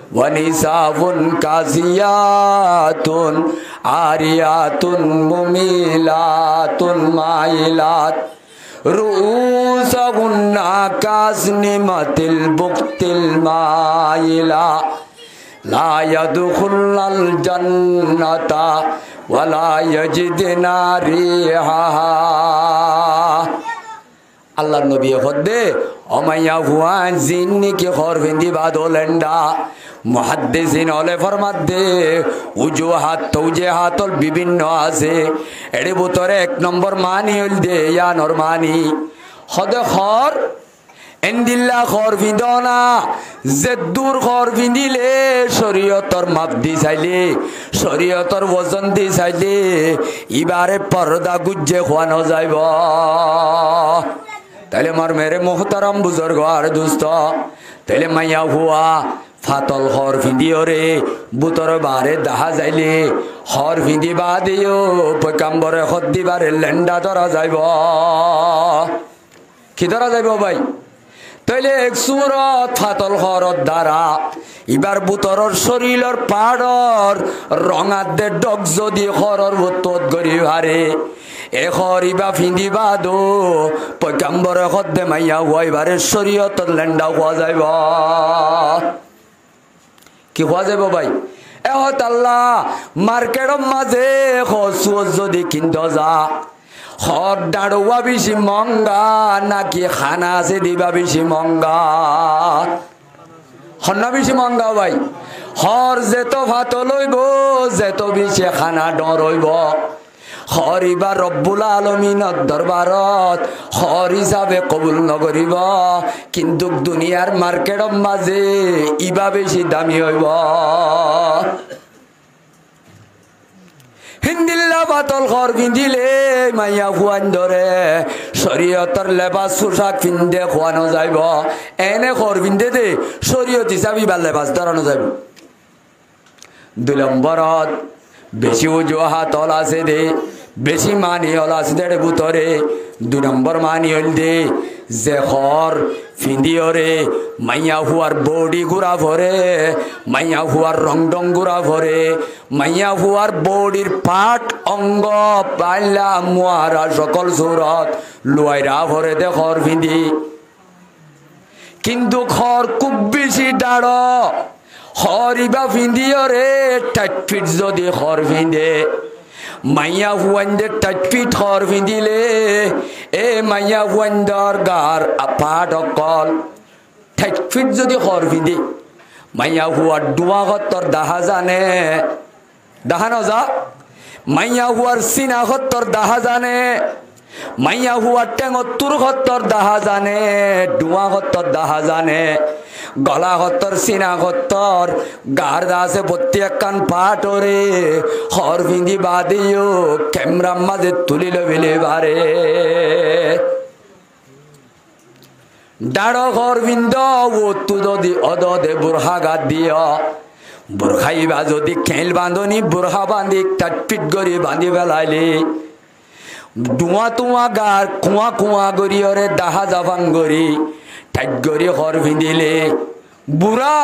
ওয়ানিসাউন কাসিয়াতুন আরিয়াতুন মুমিলাতুন মাইলাত রুসাগুন্না কাসনিমাতিল বুকতিল মাইলা লা ইয়াদখুলুল জান্নাতা ওয়ালা ইয়াজিদনা রিহাহা। আল্লাহর নবী হদে অমাইয়া হুয়ান জিন্নি কি খরফিন্দি বাদলেন্ডা মুহাদ্দিসিন ওলে ফরমাদে উজুহাত তৌজিহাতল বিভিন্ন আছে এর ভিতরে এক নম্বর মানি হল দে ইয়া নরমানি হদে খর এন্দিল্লা খর ভিন্দনা জেদ্দুর খর ভিন্দিলে শরীয়তর মাপ দি চাইলে শরীয়তর ওজন দি চাইলে ইবারে পর্দা গুজ্জে খোয়ানো যাইব। তাইলে মার মেরে মোহতারাম বুজুর্গ আর দুস্ত তাইলে মাইয়া হুয়া ফাতল খর ভিন্দিও রে বুতর বারে দাহা যাইলে খর ভিন্দি বা দিও পৈকাম্বরে খত দিবারে লেন্ডা ধরা যাইব। কি ধরা যাইব ভাই? তাইলে এক সুরত ফাতল খরত দ্বারা ইবার বুতরর শরীরের পাড়র রঙাদে ডগ যদি খরর বুতত গরি ভারে এখর ইবা ফিন্দিবা দো পৈকাম্বরে খদ্দে মাইয়া হুয়াইবারে শরীয়ত লেন্ডা খোয়া যাইব। কি খোয়া যাইব ভাই? এহত আল্লাহ মার্কেটর মাঝে খসুয় যদি কিনতে যা খর দাঁড়ুয়া বেশি মঙ্গা নাকি খানা আছে দিবা বেশি মঙ্গা? হন্না বেশি মঙ্গা ভাই। হর যেত ভাত লইব যেত বেশি খানা ডরইব হর ইবা রব্বুল আলমিনত দরবারত হর হিসাবে কবুল নকরিব কিন্তু দুনিয়ার মার্কেটর মাঝে ইবা বেশি দামি হইব। হিন্দিল্লা বাতল খর পিন্ধিলে মাইয়া খুয়ান ধরে শরীয়তর লেবাস পোশাক পিন্ধে খোয়ানো যাইব। এনে খর পিন্ধে দে শরীয়ত হিসাবে বা লেবাস ধরানো যাইব। 2 নম্বরত বেশি উজুহাত হল আছে দে বেশি মানি হল আছে দে ভিতরে 2 নম্বর মানি হল দে যে খর ফিন্দিও রে মাইয়া হুয়ার বডি ঘুরা ভরে মাইয়া হুয়ার রং ডং ঘুরা ভরে মাইয়া হুয়ার বডির পাট অঙ্গ পাল্লা মুয়ারা সকল সুরত লুয়াইরা ভরে দে খর ফিন্দি কিন্তু খর খুব বেশি দাঁড় হরিবা ফিন্দিও রে 8 ফিট যদি খর ফিন্দে মাইয়া হুয়াইন্দে 8 ফিট খর ফিন্দিলে এ মাইয়া হুয়াইন্দর গার আপাট অকল 8 ফিট যদি খর ফিন্দি মাইয়া হুয়ার ডুয়া হত্তর দাহা জানে দাহানো যা মাইয়া হুয়ার সিনা হত্তর দাহা জানে মাইয়া হুয়ার টেঙত্তর হত্তর দাহা জানে ডুয়া হত্তর দাহা জানে গলা হত্তর সিনা হত্তর গার দাসে প্রত্যেক কান পাটরে হর বিন্দি বাদিও ক্যামেরা মাঝে তুলিল বিলে বারে ডাড় হর বিন্দ ও তু যদি অদে বুরহা গাদ দিও বুরখাইবা যদি খেল বাঁধনি বুরহা বাঁধি 8 ফিট গড়ি বাঁধি ফেলাইলি ডুয়া তুয়া গার কুয়া কুয়া গড়ি ওরে দাহা জাভাং গড়ি ঠাইট গড়ি হর ভিঁধিলে বুড়া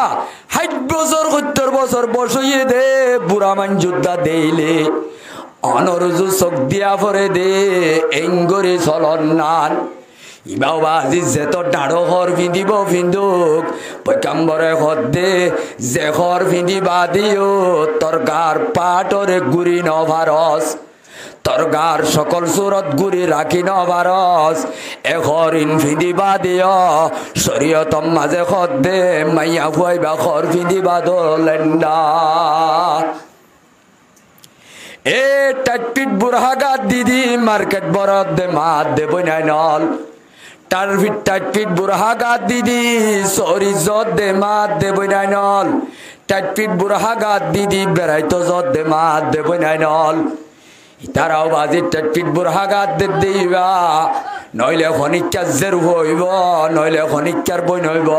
60 বছর 70 বছর বসইয়ে দে বুড়া মান যোদ্ধা দেইলে অনরজু চোখ দিয়া পরে দে এঙ্গরে চলন নান ইবাও বাজি যেত ডাড়ো হর ভিঁধিব ভিন্দুক পৈকাম্বরে হদ দে যে হর ভিঁধিবা দিও তোর গার পাটরে গুড়ি নভারস তোর গার সকল সুরত গুড়ি রাখি নভারস এ হর ইন ভিঁধিবা দিও শরীয়তম মাঝে হদ দে মাইয়া ফুয়াইবা হর ভিঁধিবা দোলেন্ডা এ 8 ফিট বুড়হা গাদ দিদি মার্কেট বরদ দে মাত দে বইনাই নল 4 ফিট বুড়হা গাদ দিদি সরি জত দে মাত দে বইনাই নল 4 ফিট বুড়হা গাদ দিদি বেড়াইতো জত দে মাত দে বইনাই নল ইতারাও বাজি 4 ফিট বুড়হা গাদ দে দিবা নইলে খনিকার জের হইব নইলে খনিকার বই নইব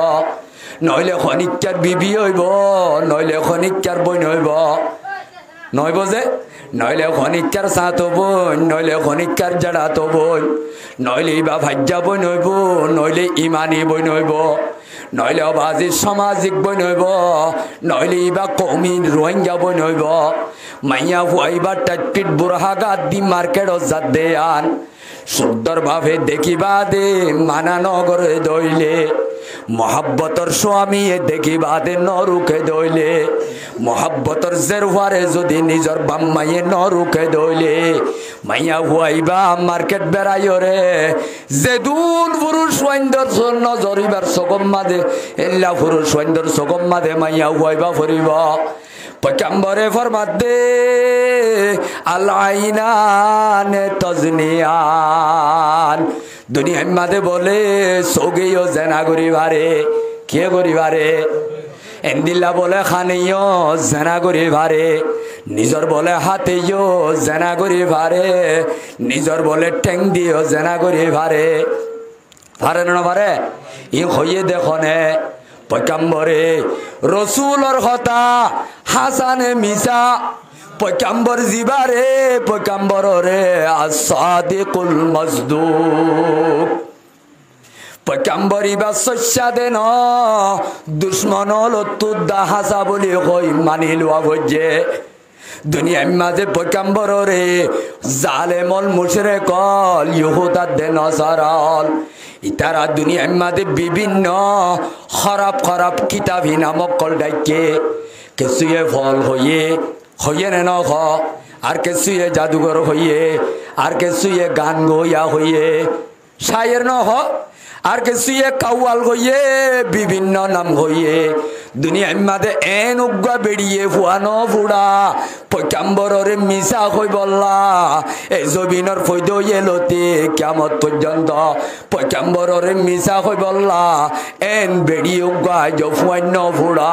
নইলে খনিকার বিবি হইব নইলে খনিকার বই নইব নইব যে নইলে খনিকার সাঁত বই নইলে খনিকার জাড়া তো বই নইলে বা ভাজ্যা বই নইব নইলে ইমানি বই নইব নইলে বাজি সামাজিক বই নইব নইলে বা কৌমি রোহিঙ্গা বই নইব মাইয়া ফুয়াইবা 8 ফিট বুড়হা গাদ দি মার্কেট জাত দে আন সুন্দর ভাবে দেখিবা দে মানা নগরে দইলে মহাব্বতর স্বামী দেখি বাদে নরুকে দইলে মহাব্বতর জেরওয়ারে যদি নিজর বাম্মাইয়ে নরুকে দইলে মাইয়া হুয়াইবা মার্কেট বেড়াইও রে যেদুন পুরুষ সৈন্দর নজরিবার সকম মাদে এল্লা পুরুষ সৈন্দর সকম মাদে মাইয়া হুয়াইবা ফরিব পয়গম্বরে ফরমাত দে আলাইনানে তজনিয়ান দুনিয়ার মাঝে বলে সগেও জেনা করিবারে কে করিবারে এন্দিল্লা বলে খানেও জেনা করিবারে নিজর বলে হাতেও জেনা করিবারে নিজর বলে ঠেং দিও জেনা করিবারে পারে না পারে ই হইয়ে দেখনে পয়গম্বরে রসুলর কথা হাসানে মিসা পয়গম্বর জিবারে পয়গম্বরে আস-সাদিকুল মাসদুক পয়গম্বর ইবা সচ্চা দেন দুশ্মন লতুদ্দা হাসা বলি কই মানিলুয়া বজে দুনিয়ার মাঝে পয়গম্বরে জালেমল মুশরিকল ইহুদাদ দেন সারাল ইতারা দুনিয়ার মাঝে বিভিন্ন খারাপ খারাপ কিতাবি নামক কল ডাইকে কিছুয়ে ফল হইয়ে হইয়ে নে নখ আর কিছুয়ে জাদুঘর হইয়ে আর কিছুয়ে গান গইয়া হইয়ে শায়ের নহ আর কিছুয়ে কাওয়াল হইয়ে বিভিন্ন নাম হইয়ে দুনিয়ার মাঝে এন উগ্গা বেড়িয়ে ফুয়ানো ফুড়া পয়গম্বরের মিশা হই বললা এই জমিনের ফৈদ এলোতে কিয়ামত পর্যন্ত পয়গম্বরের মিশা হই বললা এন বেড়িয়ে উগ্গা ফুয়ান্য ফুড়া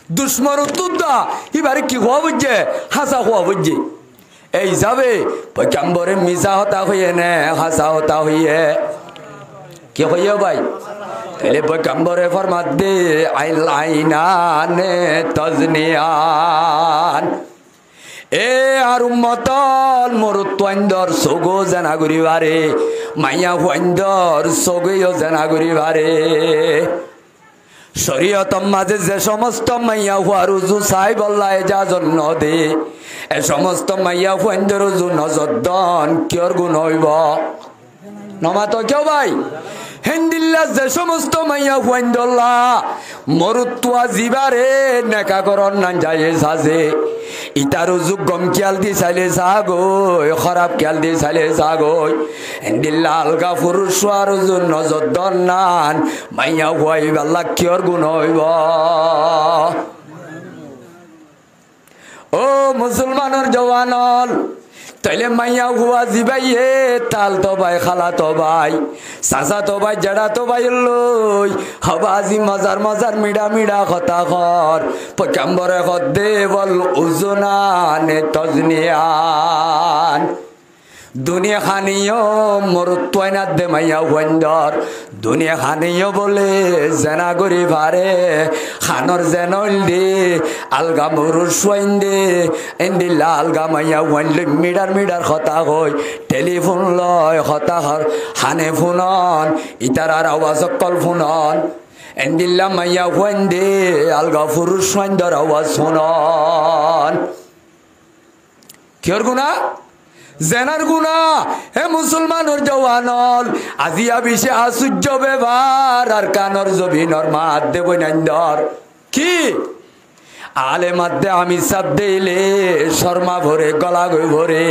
দুশ্মন তুদ্দা এবারে কি হওয়া বুঝছে হাসা হওয়া বুঝছে এই যাবে পয়গম্বরের মিশা হতা হইয়ে নে হাসা হতা হইয়ে কি হইয়ে ভাই তাহলে পয়গম্বরে ফরমাত দে আইলাইনানে তজনিয়ান এ আর উম্মতল মরুত্বন্দর সগো জানা করিবারে মাইয়া হুয়ান্দর সগেও জানা করিবারে শরীয়তম মাঝে যে সমস্ত মাইয়া হুয়া রুজু চাই বল্লা এজাজত নদে এ সমস্ত মাইয়া হুয়ান্দর রুজু নজদ্দন কিয়র গুণ হইব নমা তো কেউ ভাই হেন্দিল্লা যে সমস্ত মাইয়া হুয়ান্দল্লা মরুত্তুয়া জিবারে নেকা করন না যায় সাজে ইতারু যুগ গম খেয়াল দি চাইলে যাগৈ খারাপ খেয়াল দি চাইলে যাগৈ হেন্দিল্লা আলগা পুরুষ আর নজদ্দন নান মাইয়া হুয়াইবাল্লা কিয়র গুণ হইব ও মুসলমানের জওয়ানল তাইলে মাইয়া হুয়া জিবাইয়ে তাল তো ভাই খালা তো ভাই চাচা তো ভাই জেড়া তো ভাই লই হবাজি মজার মজার মিডা মিডা কথা কর পয়গম্বরে দে বল উজুনানে তজনিয়ান দুনিয়া খানিও মরুত্বয়না দে মাইয়া হুয়ান্দর দুনিয়া খানিও বলে জেনা করি ভারে খানর জেনল দে আলগা মরুষ দে এন্দিল্লা আলগা মাইয়া হুয়ানলে মিডার মিডার কথা কই টেলিফোন লয় কথা হানে ফোনন ইতারার আওয়াজ কল ফোনন এন্দিল্লা মাইয়া হুয়ান দে আলগা পুরুষ দর আওয়াজ ফোনন কিয়র গুণা জেনার গুণা হে মুসলমানের জওয়ানল আজিয়া বিশে আশ্চর্য ব্যবহার আর কানর জবিনর মাত দেব নাইন্দর কি আলে মাদ্দে আমি সাপ দিলে শর্মা ভরে গলা গই ভরে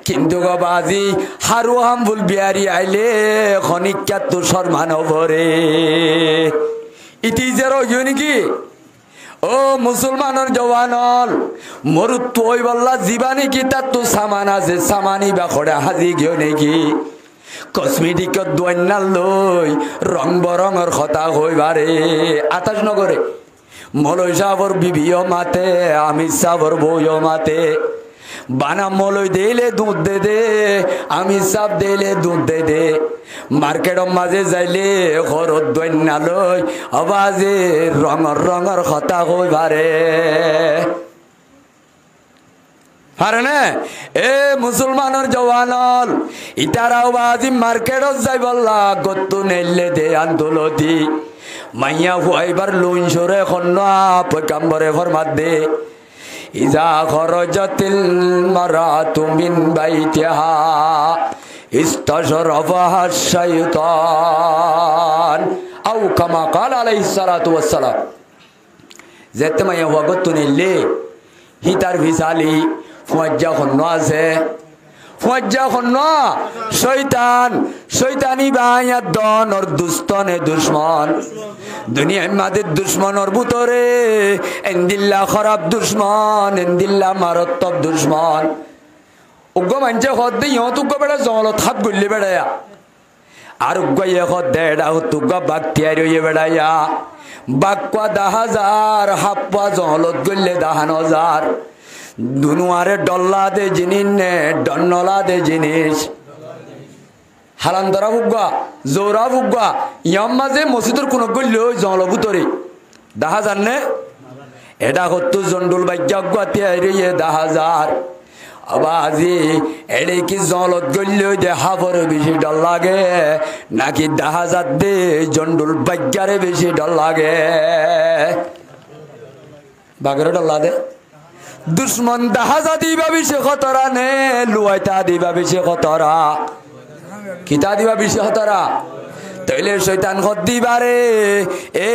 কিন্তু গবাজি হারু হামবুল বিয়ারি আইলে খনিকা তো শর্মা নভরে ইটি জেরো ইউনিকি ও মুসলমানের জওয়ানল মরুত ওই বল্লা জীবানি কি তার তো সামান আছে সামানি বা খড়া হাজি গিয়ে নাকি কসমেটিকত দোয়ান্নাল লই রং বরঙর কথা হইবারে আতাশ নগরে মলয় সাবর বিবিও মাতে আমি সাবর বইও মাতে বানা মলয় দিলে দুধ দে দে আমি সাপ দিলে দুধ দে দে মার্কেটর মাঝে যাইলে ঘরত দৈন্যা লই আবাজে রঙর রঙর কথা হইবারে পারে না এ মুসলমানের জওয়ানল ইতারাও বাজি মার্কেটত যাই বললা গত্তু নেলে দে আন্দোলতি মাইয়া হুয়াইবার লুন সরে খন্না পয়গম্বরে ফরমাত দে ইজা খরজাতিল মারাতু মিন বাইতিহা ইস্তাশরাফাহা শাইতান আও কামা ক্বালা আলাইহিস সালাতু ওয়াস সালাম যেতে মাইয়া ওয়াগত নিলে হিতার ভিসালি ফুয়াজ্জা খন্ন আছে ফুয়াজ্জা খন্ন শয়তান শয়তানি বায়াত দনর দুস্তনে দুশমন দুনিয়া মাদের দুশমনর ভিতরে এন্দিল্লা খারাপ দুশমন এন্দিল্লা মারাত্মক দুশমন উগ্র মানছে হদ ইয়ত উগ্র বেড়া জঙ্গলত হাত গুল্লি বেড়ায়া আর উগ্র ইয়ে হদ দেড়া হতুগ্র বাঘ তিয়ারি হয়ে বেড়ায়া বাক্কা 10,000 হাপ্পা জঙ্গলত গুললে 10,000 দুনুয়ারে ডল্লা দে জিনিস নে ডন্নলা দে জিনিস হালান্তরা ফুগা জোরা ফুগা ইয়াম মাঝে মসজিদের কোন গল্য জঙ্গল ভিতরে 10,000 নে এটা হতো জন্ডুল বাজ্যা তিয়ারি 10,000 আবাজি এড়ে কি জলত গল্য দে হাফর বেশি ডর লাগে নাকি 10,000 দে জন্ডুল বাজ্যারে বেশি ডর লাগে বাগের ডর লাগে দুশ্মন 10,000 দিবা বেশি খতরা নে লুয়াইতা দিবা বেশি খতরা কিতা দিবা বেশি খতরা তাইলে শয়তান খত দিবারে এ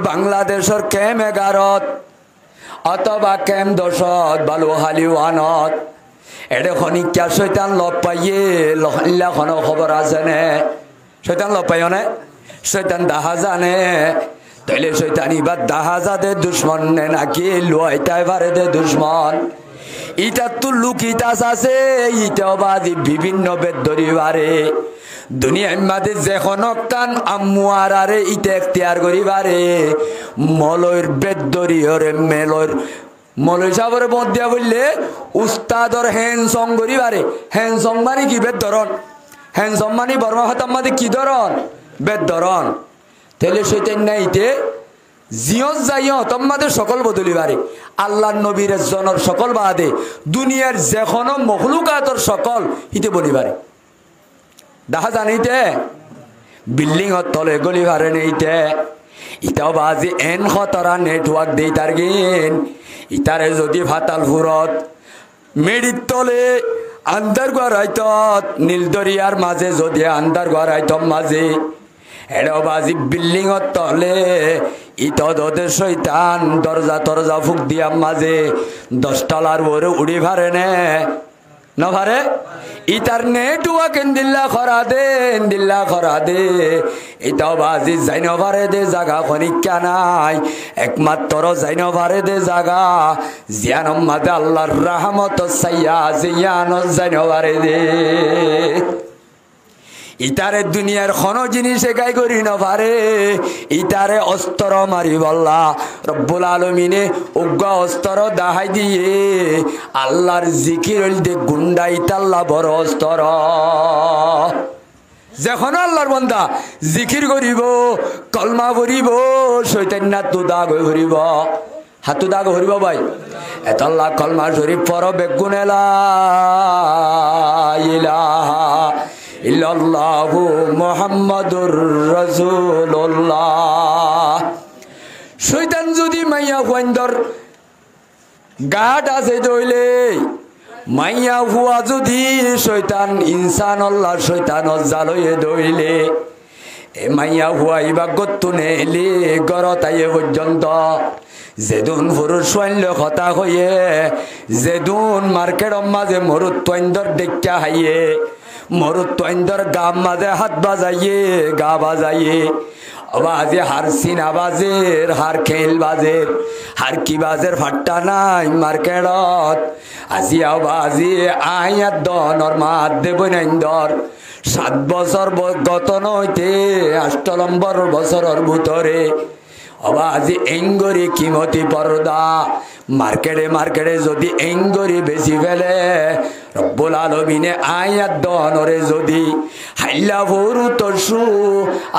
বাংলাদেশের ক্যাম 11 অথবা ক্যাম 10 বালুহালি 1 এডে খনিকা শয়তান লপ পাইয়ে লহল্লা খন খবর আছে নে শয়তান লপ পাইও নে শয়তান 10,000 নে তাইলে শয়তানি বা 10,000 দে দুশমন নে নাকি লইতাই পারে দে দুশমন ইটা তো লুকিতাস আছে ইটাও বাজি বিভিন্ন বেদরি বারে দুনিয়ার মাঝে যখন কান আম্মুয়ারারে ইটা এখতিয়ার করিবারে মলয়ের বেদরি ওরে মেলর মৌলভী সাহেবের মধ্যে বললে উস্তাদর হ্যান্ডসং করিবারে হ্যান্ডসং মানে কি বেদ ধরন হ্যান্ডসং মানে বর্মা হাতাম মাঝে কি ধরন বেদ ধরন তাহলে সেটাই নাইতে জিয়স যাইও তোমাদের সকল বদলিবারে আল্লাহ নবীর জনর সকল বাদে দুনিয়ার যেখনো মখলুকাতর সকল হিতে বলিবারে দেখা জানিতে বিল্ডিং তলে গলিবারে নেইতে ইটাও বাজি এন খতরা নেটওয়ার্ক দেই তার গেন ইতারে যদি ফাতাল ফুরত মেডির তলে আন্দার গড়াইত নীলদরিয়ার মাঝে যদি আন্দার গড়াইত মাঝে এটাও বাজি বিল্ডিং তলে ইত দোদের শৈতান দরজা তরজা ফুক দিয়া মাঝে 10 তলার ওরে উড়ি ভারে নে না ভারে ইতার নেটওয়ার্ক এন্দিল্লা খরা দে এটাও বাজি যাইন ভারে দে জাগা খনিকা নাই একমাত্র যাইন ভারে দে জাগা জিয়ানম মাদে আল্লাহর রহমত সাইয়া জিয়ান যাইন ভারে দে ইতারে দুনিয়ার কোন জিনিস একাই করি না পারে ইতারে অস্ত্র মারি বল্লা রব্বুল আলামিনে উগ্র অস্ত্র দাহাই দিয়ে আল্লাহর জিকির দে গুন্ডাই তাল্লা বড় অস্ত্র যখন আল্লাহর বান্দা জিকির করিব কলমা পড়িব শয়তান না তো দাগ হইব হাতু দাগ হইব ভাই এতাল্লাহ কলমা শরীফ পড় বেগুনে লা ইলাহা ইল্লাল্লাহু মুহাম্মাদুর রাসূলুল্লাহ শয়তান যদি মাইয়া হুয়াইন্দর গাট আছে দইলে মাইয়া হুয়া যদি শয়তান ইনসান আল্লাহ শয়তান জালয়ে দইলে এ মাইয়া হুয়া ইবা গতুনে এলে গরতায়ে পর্যন্ত যেদুন পুরুষ সৈন্য কথা হইয়ে যেদুন মার্কেটর মাঝে মরুত তৈন্দর ডেক্কা হাইয়ে মরুত তৈন্দর গাম মাঝে হাত বাজাইয়ে গা বাজাইয়ে বাজে হার সিনা বাজের হার খেল বাজের হার কি বাজের ফাট্টা নাই মার্কেটত আজিয়াও বাজি আইয়ার দনর মাত দেব নাইন্দর 7 বছর গত নইতে 8 নম্বর বছরের ভিতরে আজি এঙ্গরি কিমতি পর্দা মার্কেটে যদি এঙ্গরি বেশি ফেলে রব্বুল আলামিনে আয়াত দনরে যদি হাইলা ভরু তরসু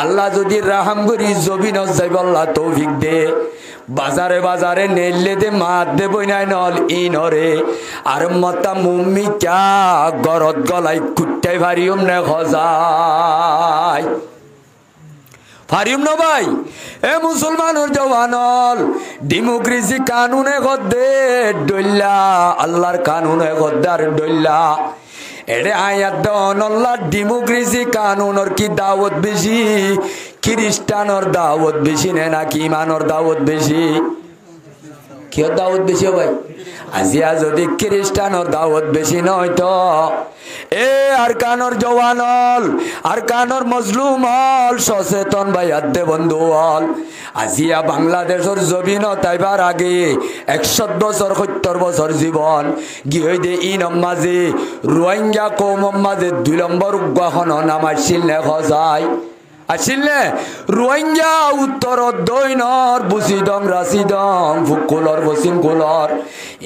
আল্লাহ যদি রাহাম করি জবিন যাইব আল্লাহ তৌফিক দে বাজারে নেলে দে মাত দেব নাই নল ইনরে আর মতা মুম্মি ক্যা গরত গলাই কুট্টাই ভারিয়ম নে খজাই ফারিম না ভাই এ মুসলমানের জওয়ানল ডেমোক্রেসি কানুনে গদ্দে ডইল্লা আল্লাহর কানুনে গদ্দার ডইল্লা এডে আয়াত দনল্লা ডেমোক্রেসি কানুনর কি দাওয়াত বেশি খ্রিস্টানর দাওয়াত বেশি নাকি ইমানর দাওয়াত বেশি কি দাওয়াত বেশি ভাই আজিয়া যদি খ্রিস্টানর দাওয়াত বেশি নয় তো এ আরকানর জওয়ানল আরকানর মজলুম হল সচেতন ভাই আদে বন্ধু হল আজিয়া বাংলাদেশের জমিন তাইবার আগে 100 বছর 70 বছর জীবন গিয়ে দে ইনম মাঝে রোহিঙ্গা কৌম মাঝে 2 নম্বর উগ্রহণ নাম আসছিল নে খজাই আসছিল নে রোহিঙ্গা উত্তর দৈনর বুসিদম রাশিদম ফুকুলর বসিম কুলর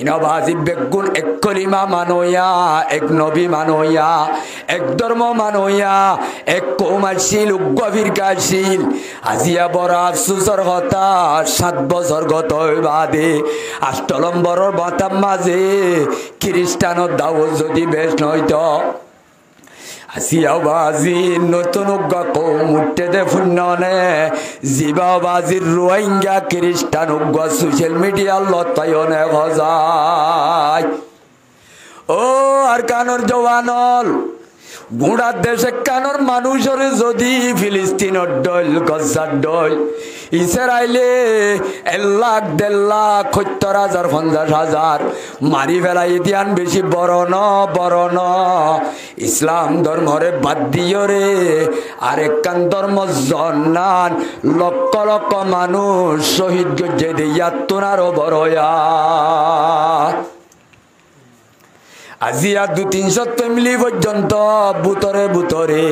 ইনবাজি বেগুন এক কলিমা মানইয়া এক নবী মানইয়া এক ধর্ম মানইয়া এক কৌম আসছিল উগ্রবীর কাশিল আজিয়া বড় আফসোসর কথা 7 বছর গত বাদে 8 নম্বরের বাতাম মাঝে খ্রিস্টানর দাওয়াত যদি বেশ নয়তো আসিয়াবাজি নতুন কৌম উঠতে দে ফুন্ননে জিবাবাজির রোহিঙ্গা খ্রিস্টান সোশ্যাল মিডিয়ার লতায়নে গজায় ও আর কানর জওয়ানল গুড়ার দেশে কানর মানুষের যদি ফিলিস্তিনের ডল গজার ডল ইসরায়েলে 1 লাখ 1.5 লাখ 70,000 50,000 মারি ফেলাই দিয়ান বেশি বড় ন ইসলাম ধর্মরে বাদ দিও রে আরেকখান ধর্ম জন্নান লক্ষ লক্ষ মানুষ শহীদ গজ্জে দিয়া তোনারও বড়য়া আজিয়া 200-300 ফ্যামিলি পর্যন্ত বুতরে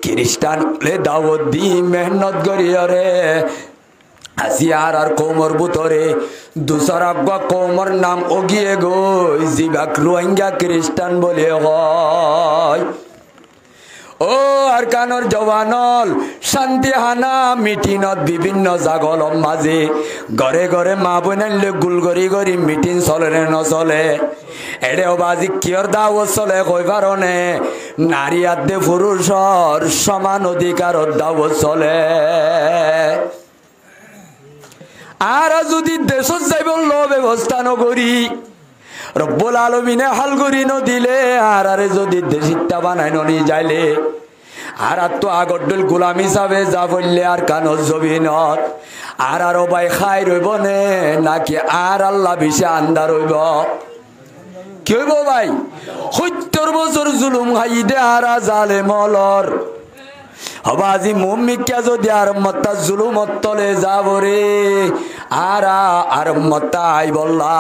খ্রিস্টান দাওয়াত দি মেহনত করিয়রে আসিয়া আর কৌমর বুতরে দুসরা কৌমর নাম ওগিয়ে গই জিবাক রোহিঙ্গা খ্রিস্টান বলে হয় ও আর কানর জওয়ানল শান্তি হানা মিটিনত বিভিন্ন জাগল মাঝে ঘরে ঘরে মা বোনাইলে গুলগরি গরি মিটিং চলে নচলে এডে বাজি কিয়র দাওয়াত চলে কই পারনে নারী আদে পুরুষর সমান অধিকারর দাওয়াত চলে আর যদি দেশত যাইব ব্যবস্থা নকরি রব্বুল আলামিনে হাল করি নদিলে আর যদি দেশিটা বানাই নি যাইলে আর তো আগডল গোলাম হিসাবে যা বললে আর কানর জবিনত আর ভাই খাই রইব নে নাকি আর আল্লাহ বিশে আন্দার রইব কি হইব ভাই 70 বছর জুলুম খাই দে আর জালে মলর হবা আজি মুমিকা যদি আর মত্তা জুলুমত তলে যাব রে আর মত্তা আই বললা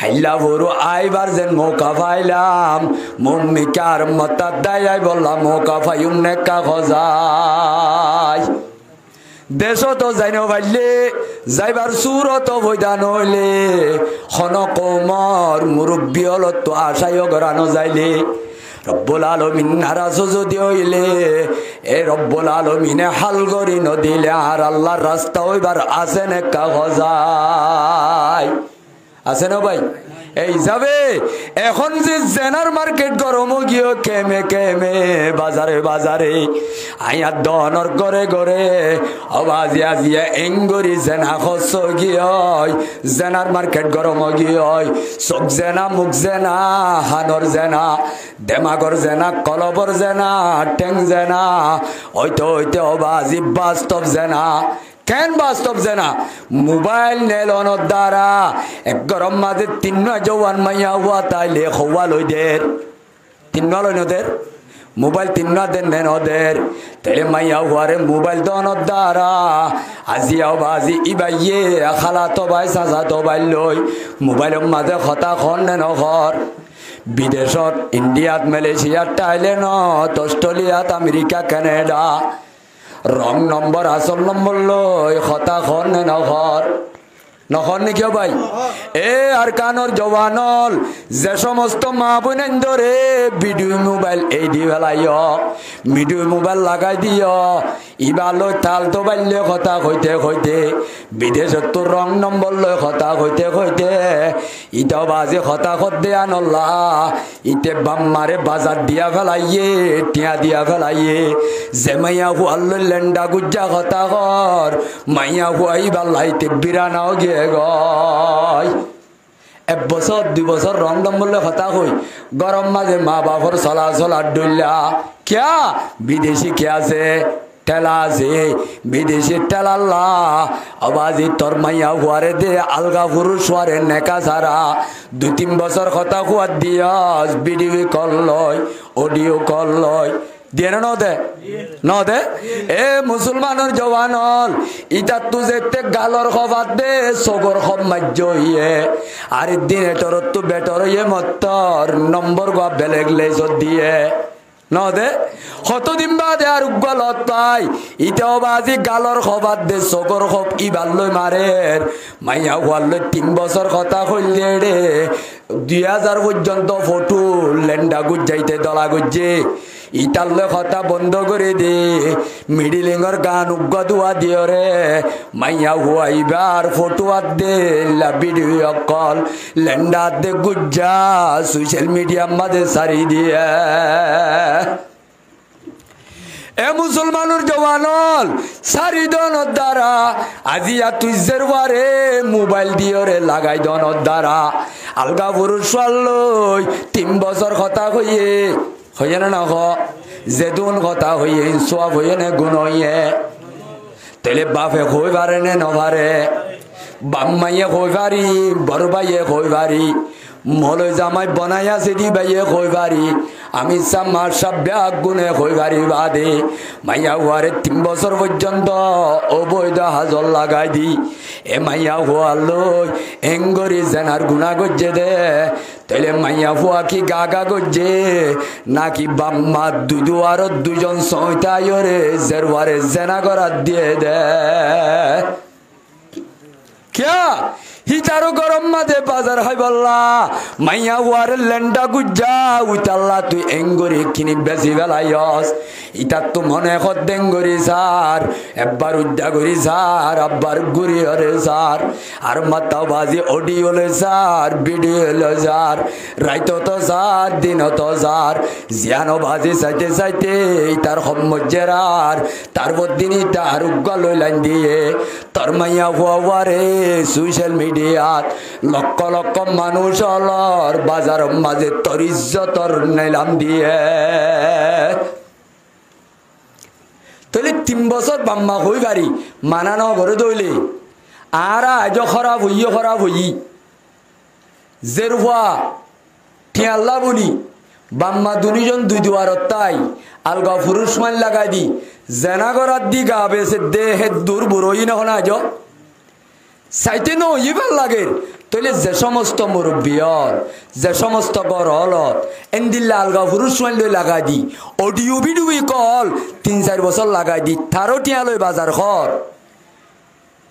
হাইলা বড় আইবার যেন মৌকা পাইলাম মুমিকার মত্তা দাই আই বললাম মৌকা পাইম নেকা খজাই দেশ তো যাই নাইলে যাইবার সুরত বৈদান হইলে খন কৌমর মুরব্বী হলত তো আশাইও গড়ানো যাইলে রব্বুল আলামিন নারাজ যদি হইলে এ রব্বুল আলামিনে হাল করি নদিলে আর আল্লাহর রাস্তা হইবার আছে নেকা খজাই আছে না ভাই এই যাবে এখন যে জেনার মার্কেট গরম গিয়ে কেমে বাজারে আইয়া দনর করে অবাজি আজিয়া এঙ্গরি জেনা খস গিয়ে জেনার মার্কেট গরম গিয়ে চোখ জেনা মুখ জেনা হানর জেনা দেমাগর জেনা কলবর জেনা টেং জেনা হইতে অবাজি বাস্তব জেনা কেন বাস্তব জেনা মোবাইল নেলনের দ্বারা এক গরম মাঝে 3 জওয়ান মাইয়া হওয়া তাইলে হওয়া লই দের 3 লই নদের মোবাইল 3 দেন নেন ওদের তাইলে মাইয়া হওয়ারে মোবাইল দনের দ্বারা আজিয়াও বাজি ইবাইয়ে খালা তো ভাই চাচা তো ভাই লই মোবাইলের মাঝে হতা খন নেন ঘর বিদেশত ইন্ডিয়াত মালয়েশিয়াত থাইল্যান্ডত অস্ট্রেলিয়াত আমেরিকা কানাডা রং নম্বর আসল নম্বর লই হতা খন নহর নহর নাকি ভাই এ আর কানর জওয়ানল যে সমস্ত মা বোনেন ধরে ভিডিও মোবাইল এই দি ফেলাইও ভিডিও মোবাইল লাগাই দিও ইবা লই তাল তো বাইলে কথা কইতে বিদেশত তো রং নম্বর লই কথা কইতে ইটাও বাজে কথা কত দেয়া নল্লা ইতে বাম্মারে বাজার দিয়া ফেলাইয়ে টিয়া দিয়া ফেলাইয়ে যে মাইয়া হুয়াল লেন্ডা গুজ্জা কথা কর মাইয়া হুয়াই বাল্লাইতে বিরানাও গিয়ে গয় 1 বছর 2 বছর রংডম বললে কথা কই গরম মাঝে মা বাপর চলাচল আর ডইলা কিয়া বিদেশি কে আছে ঠেলা আছে বিদেশি ঠেলাল্লা আবাজি তোর মাইয়া হুয়ারে দে আলগা পুরুষ হুয়ারে নেকা সারা 2-3 বছর কথা খুয়ার দিয়াস ভিডিও কল লয় অডিও কল লয় দিয়ে না দে এ মুসলমানের জওয়ানল ইটা তুজে গালর খবর দে সগর খব মাজ্য ইয়ে আর দিনে তোর তো বেটর ইয়ে মত্তর নম্বর গা বেলেগ লেজত দিয়ে দে কতদিন বাদে আর গলত পাই ইটাও বাজি গালর খবর দে সগর খব ইবার লই মারের মাইয়া হওয়ার লই 3 বছর কথা কইলে রে 2000 পর্যন্ত ফটো লেন্ডা গুজ যাইতে দলা গুজে ইটালে কথা বন্ধ করে দে মিডিলিংর গান উগ্গ দুয়া দিও রে মাইয়া হুয়াইবার ফটো দে ভিডিও কল লেন্ডা দে গুজ্জা সোশ্যাল মিডিয়া মাঝে সারি দিয়ে এ মুসলমানের জওয়ানল সারি দনের দ্বারা আজিয়া তুইজের বারে মোবাইল দিও রে লাগাই দনের দ্বারা আলগা পুরুষ লই 3 বছর কথা কইয়ে হইয়ে না হ যেদুন কথা হইয়ে সব হইয়ে না গুণ হইয়ে তেলে বাপে হই পারে নে নভারে বাম্মাইয়ে হই পারি বড় ভাইয়ে হই পারি মলয় জামাই বনাইয়া সেদি বাইয়ে হই পারি আমি সামার সব ব্যাগ গুনে হই পারি বাদে মাইয়া হুয়ারে 3 বছর পর্যন্ত অবৈধ হাজর লাগাই দি এ মাইয়া হুয়া লই এঙ্গরি জেনার গুণা গজ্জে দে তাইলে মাইয়া হুয়া কি গাগা গজ্জে নাকি বাম্মা দুয়ার 2 জন সইতায়রে জেরওয়ারে জেনা করার দিয়ে দে क्या হিটারো গরম মাঝে বাজার হয় বললা মাইয়া হুয়ার লেন্ডা গুজ্জা উইতাল্লা তুই এঙ্গরি কিনি বেশি বেলাইস ইটা তো মনে হদ্দেঙ্গরি সার একবার উদ্যা করি সার আব্বার গুড়ি হরে সার আর মাথা বাজি অডিও লে সার ভিডিও লে সার রাইতো তো সার দিন তো সার জিয়ানো বাজি চাইতে চাইতে তার সম্মজ্জের আর তারপর দিনই তার উগ্গা লই লাইন দিয়ে তোর মাইয়া হুয়ারে সোশ্যাল মিডিয়াত লক্ষ লক্ষ মানুষ অলর বাজার মাঝে তোর ইজ্জতর নিলাম দিয়ে তাহলে 3 বছর বাম্মা হই পারি মানানো ঘরে দইলে আর আজ খারাপ হই জেরুয়া ঠিয়াল্লা বলি বাম্মা 2 জন 2 দুয়ারত তাই আলগা পুরুষ মান লাগাই দি জেনা করার দি গা বেসে দেহে দূর বড়ই না হনা আজ চাইতে নইবার লাগে তাহলে যে সমস্ত মুরব্বিয়র যে সমস্ত গড় হলত এন্দিল্লা আলগা পুরুষ মান লই লাগাই দি অডিও ভিডিও কল 3-4 বছর লাগাই দি তারও টিয়া লই বাজার ঘর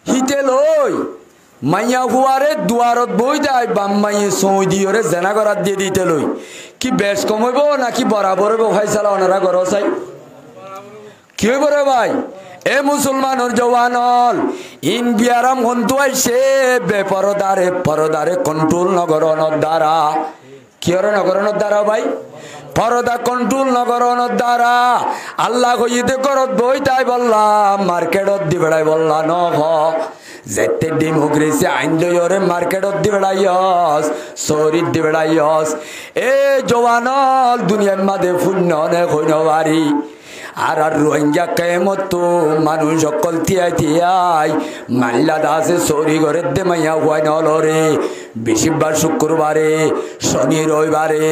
হিতে লই মাইয়া হুয়ারে দুয়ারত বই দেয় বাম্মাইয়ে সই দিওরে জেনা করার দিয়ে দিতে লই কি বেশ কমাইব নাকি বরাবর ফাইসালা ওনারা ঘর চাই কি হইব রে ভাই এ মুসলমানের জওয়ানল ইন বিয়ারাম হন্তু আইছে পরদারে কন্ট্রোল নগরনের দ্বারা কি হরে নগরনের দ্বারা ভাই পরদা কন্ট্রোল নগরনের দ্বারা আল্লাহ কইতে করত বই তাই বললাম মার্কেটত দি বেড়াই বললা ন হ যেতে ডেমোক্রেসি আইন লইরে মার্কেটত দি বেড়াইস শহরিত দি বেড়াইস এ জওয়ানল দুনিয়ার মাঝে শূন্য নে কইন বাড়ি আর রোহিঙ্গা কেমত মানুষ সকল তিয়াই মাল্লা দাসে সরি ঘরের দে মাইয়া হুয়াই নলরে বেশিরভাগ শুক্রবারে শনি রবিবারে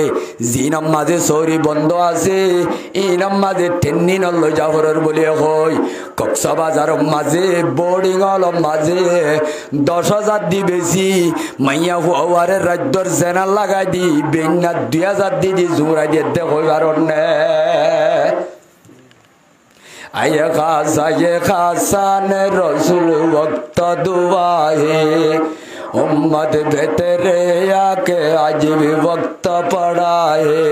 জিনাম মাঝে সরি বন্ধ আছে ইনাম মাঝে টেন্নি নল জাফরের বলে হই কক্সবাজার মাঝে বোর্ডিং হল মাঝে 10,000 দি বেশি মাইয়া হুয়ারে রাজ্যর জেনার লাগাই দি বেন্না 2,000 দি জোড়াই দিয়ে দে হইবার आये खासान रसूल वक्त दुआए उम्मत बेहतरे आके आज भी वक्त पड़ाए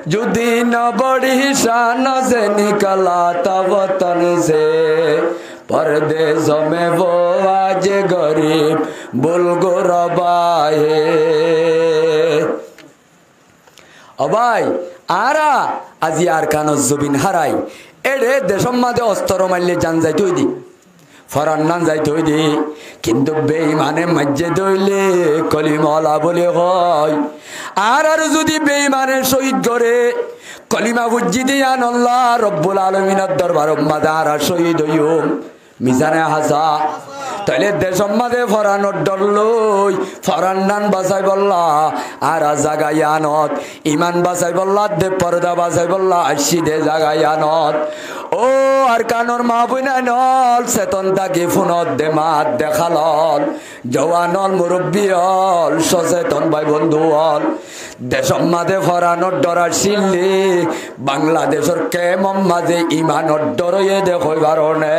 जुदी न बड़ी शान से निकला था वतन से परदेशों में वो आज गरीब बुलगुरबाए अबाई आरा आज यार कानो जुबिन हराई एडे देशम मादे अस्तरो मारले जान जाय तुई दी ফরান্নান যাইতে হইদি কিন্তু বেঈমানে মাজ্জে দইলে কলিমাওয়ালা বলে হয় আর যদি বেঈমানে শহীদ করে কলিমা বুঝি দিয়ান আল্লাহ রব্বুল আলামিনের দরবার মাদার শহীদ হইম মিজানে হাসা তাইলে দেশম মাঝে ফরানোর ডর লই ফরান্নান বাসাই বললা আর জাগায়ানত ইমান বাসাই বললা দে পর্দা বাসাই বললা আসি দে জাগায়ানত ও আর কানর মা বইনা নল চেতন তাকে ফোনত দে মাত দেখালল জওয়ানল মুরব্বী হল সচেতন ভাই বন্ধু হল দেশম মাঝে ফরানোর ডরার শিল্লি বাংলাদেশের কেমন মাঝে ইমানোর ডরয়ে দেখই বারণে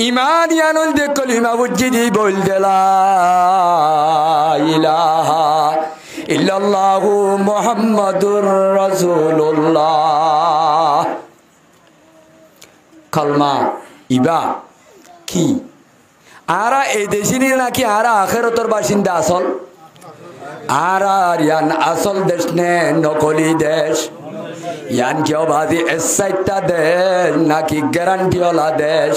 ইমান ইয়ানুল দে কলিমা বুঝি দি বল দেলা ইলাহা ইল্লাল্লাহু মুহাম্মাদুর রাসূলুল্লাহ কালমা ইবা কি আরা এই দেশিনি নাকি আরা আখিরাতের বাসিন্দা আসল আর ইয়ান আসল দেশ নে নকলি দেশ ইয়ান কেউ বাজি এসাইটা দেশ নাকি গ্যারান্টিওয়ালা দেশ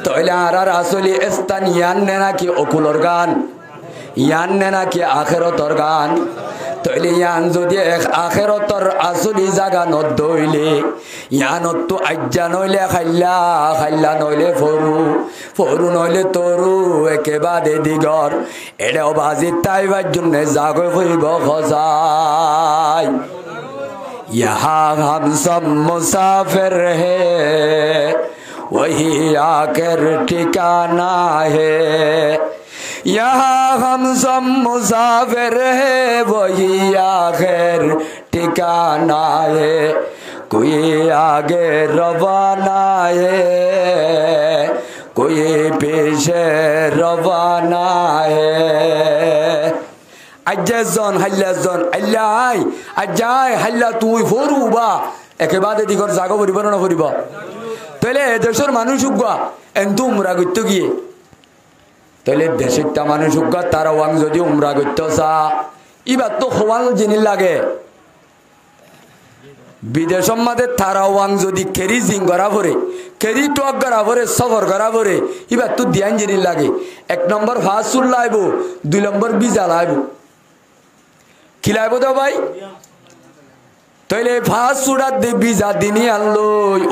তইলে আর আসলি স্থান ইয়ান নে নাকি অকুলর গান ইয়ান নে নাকি আখেরতর গান তইলে ইয়ান যদি আখেরতর আসলি জাগা নদইলে ইয়ানত তো আজ্জা নইলে খাইলা খাইলা নইলে ফরু ফরু নইলে তরু একেবারে দিগর এটাও বাজি তাইবার জন্য জাগো হইব খসাই यहाँ हम सब मुसाफिर है वही आखिर ठिकाना है यहाँ हम सब मुसाफिर है वही आखिर ठिकाना है कोई आगे रवाना है कोई पीछे रवाना है আজ্জাজন হাল্লাজন আল্লাহ আজ্জাই হাল্লা তুই ফরুবা একেবারে দিগর জাগো পরিবর্তন করিব তাহলে দেশের মানুষ উগা এন্তু উমরা করতে গিয়ে তাহলে দেশের তা মানুষ উগা তারা ওয়াং যদি উমরা করতে চা এবার তো হওয়াল জিনিস লাগে বিদেশের মাঝে তারা ওয়াং যদি কেরি জিং করা পরে কেরি টক করা পরে সফর করা পরে এবার তো ধ্যান জিনিস লাগে 1 নম্বর ফাঁসুল লাইব 2 নম্বর বিজা লাইব খিলাইব তো ভাই তাইলে ফাঁস চূড়ার দেবী যা দিনই আনলো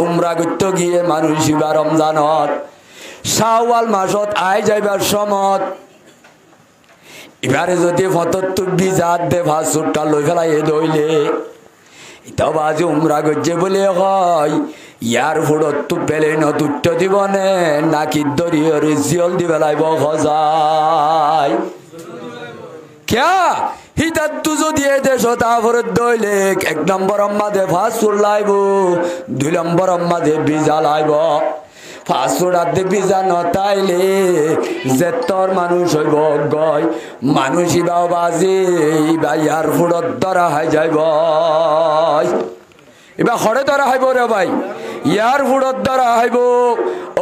উমরা করতে গিয়ে মানুষ বা রমজানত শাওয়াল মাসত আই যাইবার সমত এবারে যদি ফতত বিজাত দে ফাঁস চূড়টা লই ফেলাই দইলে এটা বাজে উমরা করছে বলে হয় ইয়ার ফুড়ত তো পেলে নতুত্ব দিবনে নাকি দরিয়র জিয়ল দিবে লাইব খজাই ক্যা হিতাত তু যদি দেশ তারপরে দইলে 1 নম্বর মাঝে ফাঁসুর লাইব 2 নম্বর মাঝে বিজা লাইব ফাঁসুর আদে বিজা নতাইলে যে তোর মানুষ হইব গয় মানুষই বাও বাজে বা ইয়ার ফুড়ত ধরা হাই যাইব এবার হরে ধরা হাইব রে ভাই ইয়ার ফুড়ত ধরা হাইব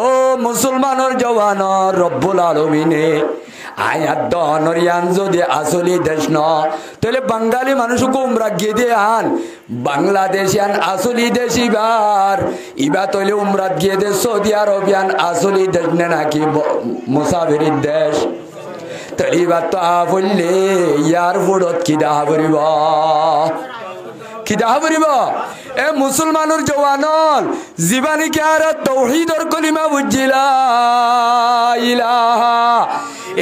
ও মুসলমানের জওয়ানর রব্বুল আলামিনে আয়াত দনরিয়ান যদি আসলি দেশ ন তাহলে বাঙালি মানুষকে উমরা গিয়ে দিয়ে আন বাংলাদেশিয়ান আসলি দেশ ইবার ইবা তৈলে উমরা গিয়ে দে সৌদি আরবিয়ান আসলি দেশ নে নাকি মুসাফিরির দেশ তাহলে ইবার তো বললে ইয়ার ফুড়ত কি দেখা পড়িব কি দেখা পড়িব এ মুসলমানের জওয়ানল জীবানী কে আর তৌহিদর কলিমা বুঝিলা ইলাহা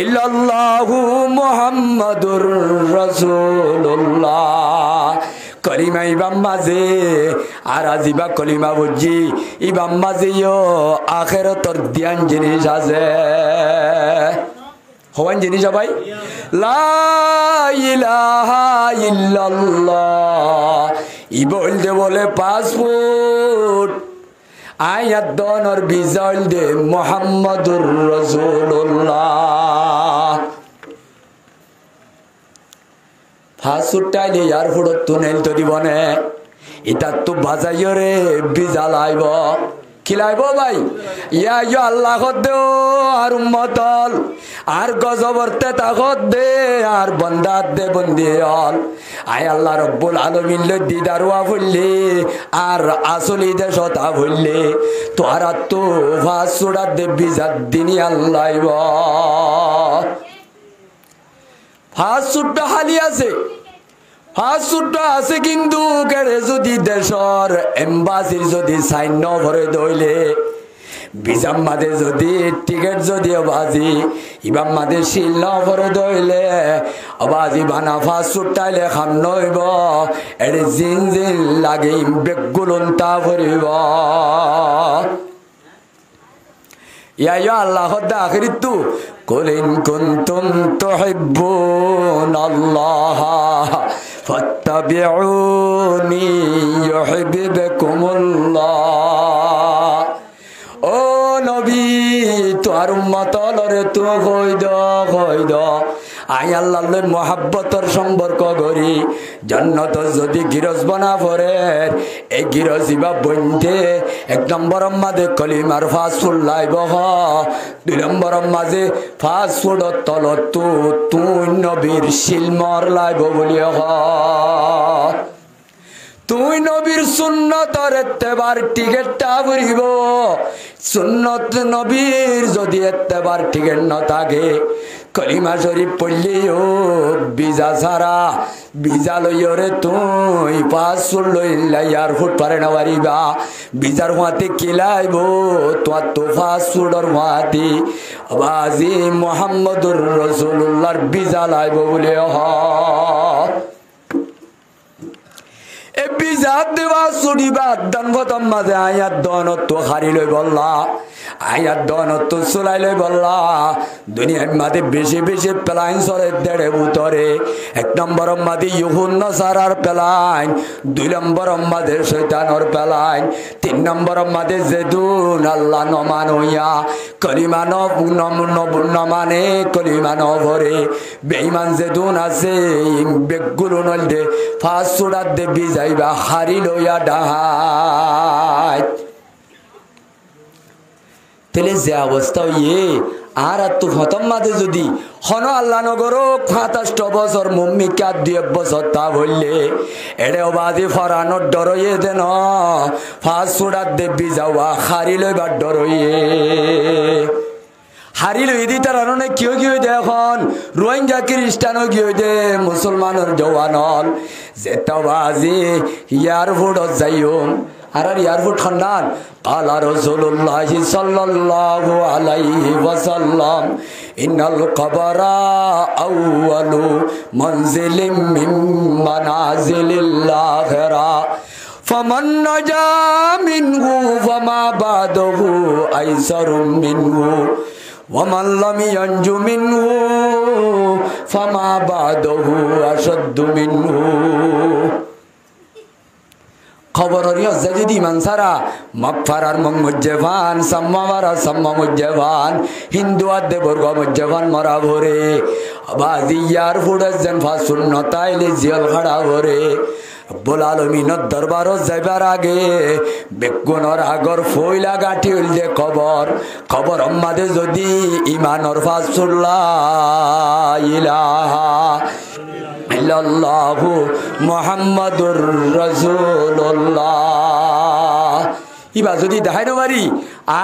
ইল্লাল্লাহু মুহাম্মাদুর রাসূলুল্লাহ কলিমা ইবাম মাঝে আর আজিবা কলিমা বুঝি ইবাম মাঝেও আখিরাতর ধ্যান জিনিস আছে হওয়ান জিনিস ভাই লা ইলাহা ইল্লাল্লাহ ই বলতে বলে পাসপোর্ট আয়াত দনর বিজল দে মুহাম্মাদুর রাসূলুল্লাহ ফাসুটাইলে ইয়ার ফুড়ত তো নেল তো দিবনে এটা তো বাজাইরে বিজা লাইব খিলাইব ভাই ইয়া ইয়া আল্লাহ দে আর উম্মতল আর গজবরতে তাকত দে আর বন্দাত দে বন্দিয়ল আয় আল্লাহ রব্বুল আলামিন লে দিদারওয়া বললে আর আসলি দে সতা বললে তো আর তো ফাসুড়া দে বিজাত দিনি আল্লাহ ফাসুড়া হালি আছে ফাসুড়া আছে কিন্তু কেড়ে যদি দেশর এম্বাসির যদি সাইন ন ভরে দইলে বিজাম মাদে যদি টিকেট যদি বাজি ইবাম মাদে শিল ন ভরে দইলে বাজি বানা ফাসুড়াইলে খাম নইব এড়ে জিন জিন লাগে বেগুলন তা ভরিব ইয়া ইয়া আল্লাহ দাখিরিতু কুল ইন কুনতুম তুহিব্বুনাল্লাহ ফাত্তাবিউনি ইউহিব্বুকুমুল্লাহ ও নবী তোর উম্মতলরে তো কইদ আই আল্লাহর মহব্বতর সম্পর্ক করি জান্নাত যদি গিরজ বানা পড়ে এই গিরজ ইবা বন্ধে এক নম্বর মাঝে কলিমার ফাসফুল লাইব দুই নম্বর মাঝে ফাসফুড তলত তুই নবীর শিলমর লাইব বলিয়া তুই নবীর সুন্নতর এত্তেবার টিকেটটা ভরিব সুন্নত নবীর যদি এত্তেবার টিকেট ন থাকে কলিমা শরীফ পড়লিও বিজা ছাড়া বিজা লইরে তুই পাঁচশো লইলা এয়ারপোর্ট পারে না পারিবা বিজার হাতে কিলাইব তোমার তো ফাঁসুডর হাতি বাজি মোহাম্মদুর রসুল্লাহর বিজা লাইব বলে বিজাত দেওয়া চুরিবা দান প্রথম মাঝে আয়াত দনত্ব হারি লই বললা আয়াত দনত্ব চলাই লই বললা দুনিয়ার মাঝে বেশি বেশি প্লাইন চলে দেড়ে উতরে এক নম্বর মাঝে ইহুন নসারার প্লাইন দুই নম্বর মাঝে শৈতানর প্লাইন তিন নম্বর মাঝে জেদুন আল্লাহ নমান হইয়া কলিমা নমানে কলিমা নভরে বেঈমান জেদুন আছে বেগুলো নল দে ফাঁস চূড়ার দে বিজাইবা হারি লইয়া ডাহাই তেলে যে অবস্থা ইয়ে আর তো প্রথম মাঝে যদি হন আল্লাহ নগর ২৭ বছর মম্মিকা ২ বছর তা বললে এড়ে বাজি ফরানোর ডরইয়ে দেন ফাঁস চূড়ার দেবী যাওয়া হারি লইবার ডরইয়ে হারি লই দি তার আননে কিয় কি হইতে এখন রোহিঙ্গা খ্রিস্টানও কি হইতে মুসলমানের জওয়ানল যেটা বাজি এয়ারপোর্টত যাইও আর এয়ারপোর্ট খান্ডান কালা রাসূলুল্লাহি সাল্লাল্লাহু আলাইহি ওয়াসাল্লাম ইন্নাল কবরা আউয়ালু মানজিলিম মিন মানাজিলিল আখিরা ফামান নাজা মিনহু ফামা বাদাহু আইসারুম মিনহু ওয়ামান লাম ইয়ানজু মিনহু ফামা বাদাহু আশাদ্দু মিনহু খবররিয়া যদি মানসারা মগফারার মজ্জেভান সাম্মাওয়ারা সাম্মা মজ্জেভান হিন্দু আদে বর্গ মজ্জেভান মরা ভরে আবাজি ইয়ার ফুডাস যেন ফাসুন্নতাইলে জিয়াল খাড়া ভরে রব্বুল আলামিনের দরবারত যাইবার আগে বেগুনর আগর ফইলা গাঠি হইল যে কবর মাঝে যদি ইমানর ফাসুল্লাহ ইলাহা ইল্লাল্লাহু মুহাম্মাদুর রাসূলুল্লাহ ইবা যদি দেখাই নবারি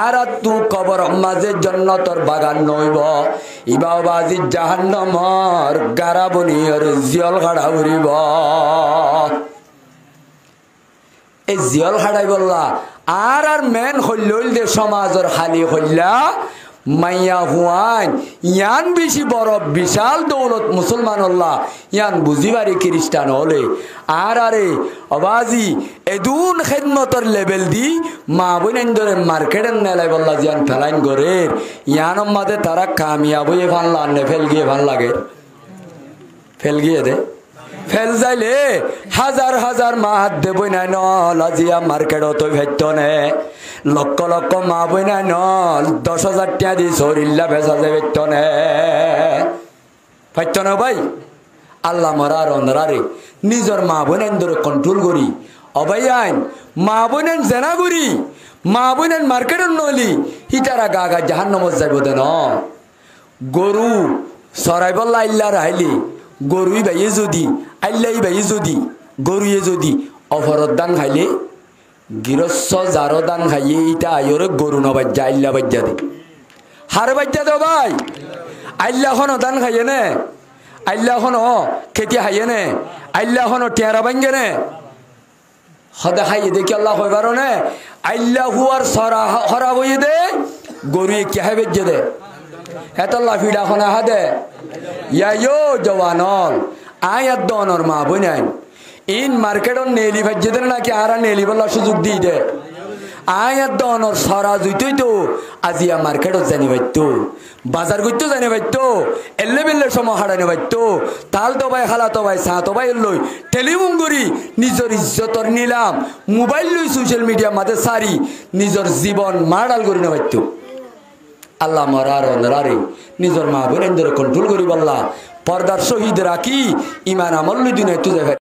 আর তু কবর মাঝে জান্নাতের বাগান নইব ইবা বাজি জাহান্নামর গারাবনিয়র জিয়ল গাড়া উড়িব এই জিয়ল খাড়াই বললা আর মেন হইল দে সমাজের খালি হইলা মাইয়া হুয়ান ইয়ান বেশি বড় বিশাল দৌলত মুসলমান হল্লা ইয়ান বুঝিবারি খ্রিস্টান হলে আর আরে অবাজি এদুন খেদমতর লেভেল দি মা বোন ধরে মার্কেটের নেলাই বললা জিয়ান ফেলাইন করে ইয়ান মাঝে তারা কামিয়াব হয়ে ভাল লাগে ফেল গিয়ে ভাল লাগে ফেল গিয়ে দে ফেল যাইলে হাজার হাজার মাহাত দেবই নাই নজিয়া মার্কেটত ভেট নে লক্ষ লক্ষ মা বই নাই নল ১০,০০০ টাকা দি সরিল্লা ভেসা যে ভেট নে ফাইত না ভাই আল্লাহ মরার অন্ধরারে নিজের মা বোন ধরে কন্ট্রোল করি অবাই আইন মা বোন জেনা করি মা বোনের মার্কেটের নলি হিতারা গা গা জাহান নমজ যাইব দেন গরু সরাই বললা আল্লাহ রাইলি গরুই ভাইয়ে যদি আল্লাই ভাইয়ে যদি গরুয়ে যদি অফরত দান খাইলে গৃহস্থ জারো দান খাইয়ে ইটা আয়রে গরু নবাজ্যা আল্লাহ বাজ্যা দে হার বাজ্যা দো ভাই আল্লাহ হন দান খাইয়ে নে আল্লাহ হন খেতি খাইয়ে নে আল্লাহ হন টেরা ভাঙ্গে নে সদা খাইয়ে দেখি আল্লাহ হইবার নে আল্লাহ হুয়ার সরা হরা বইয়ে দে গরুয়ে কে হাই বেজ্যে দে এত লাফিডা খনা হাদে ইয়ায়ো জওয়ানল আয়াত দনর মা বইনাই ইন মার্কেটর নেলি ভাজ্যে দেন নাকি আরা নেলি বলা সুযোগ দিয়ে দে আয়াত দনর সরা জুইতই তো আজিয়া মার্কেটত জানি বাইতো বাজার করতে জানি বাইতো এল্লে বেল্লে সময় হারানি বাইতো তাল তো ভাই হালা তো ভাই চা তো ভাই লই টেলিফোন করি নিজের ইজ্জতর নিলাম মোবাইল লই সোশ্যাল মিডিয়া মাঝে সারি নিজের জীবন মারাল করি না বাইতো আল্লাহ মরার অনরারে নিজের মা বোন কন্ট্রোল করি বললা পর্দার শহীদ রাখি ইমান আমল দুনিয়া তুই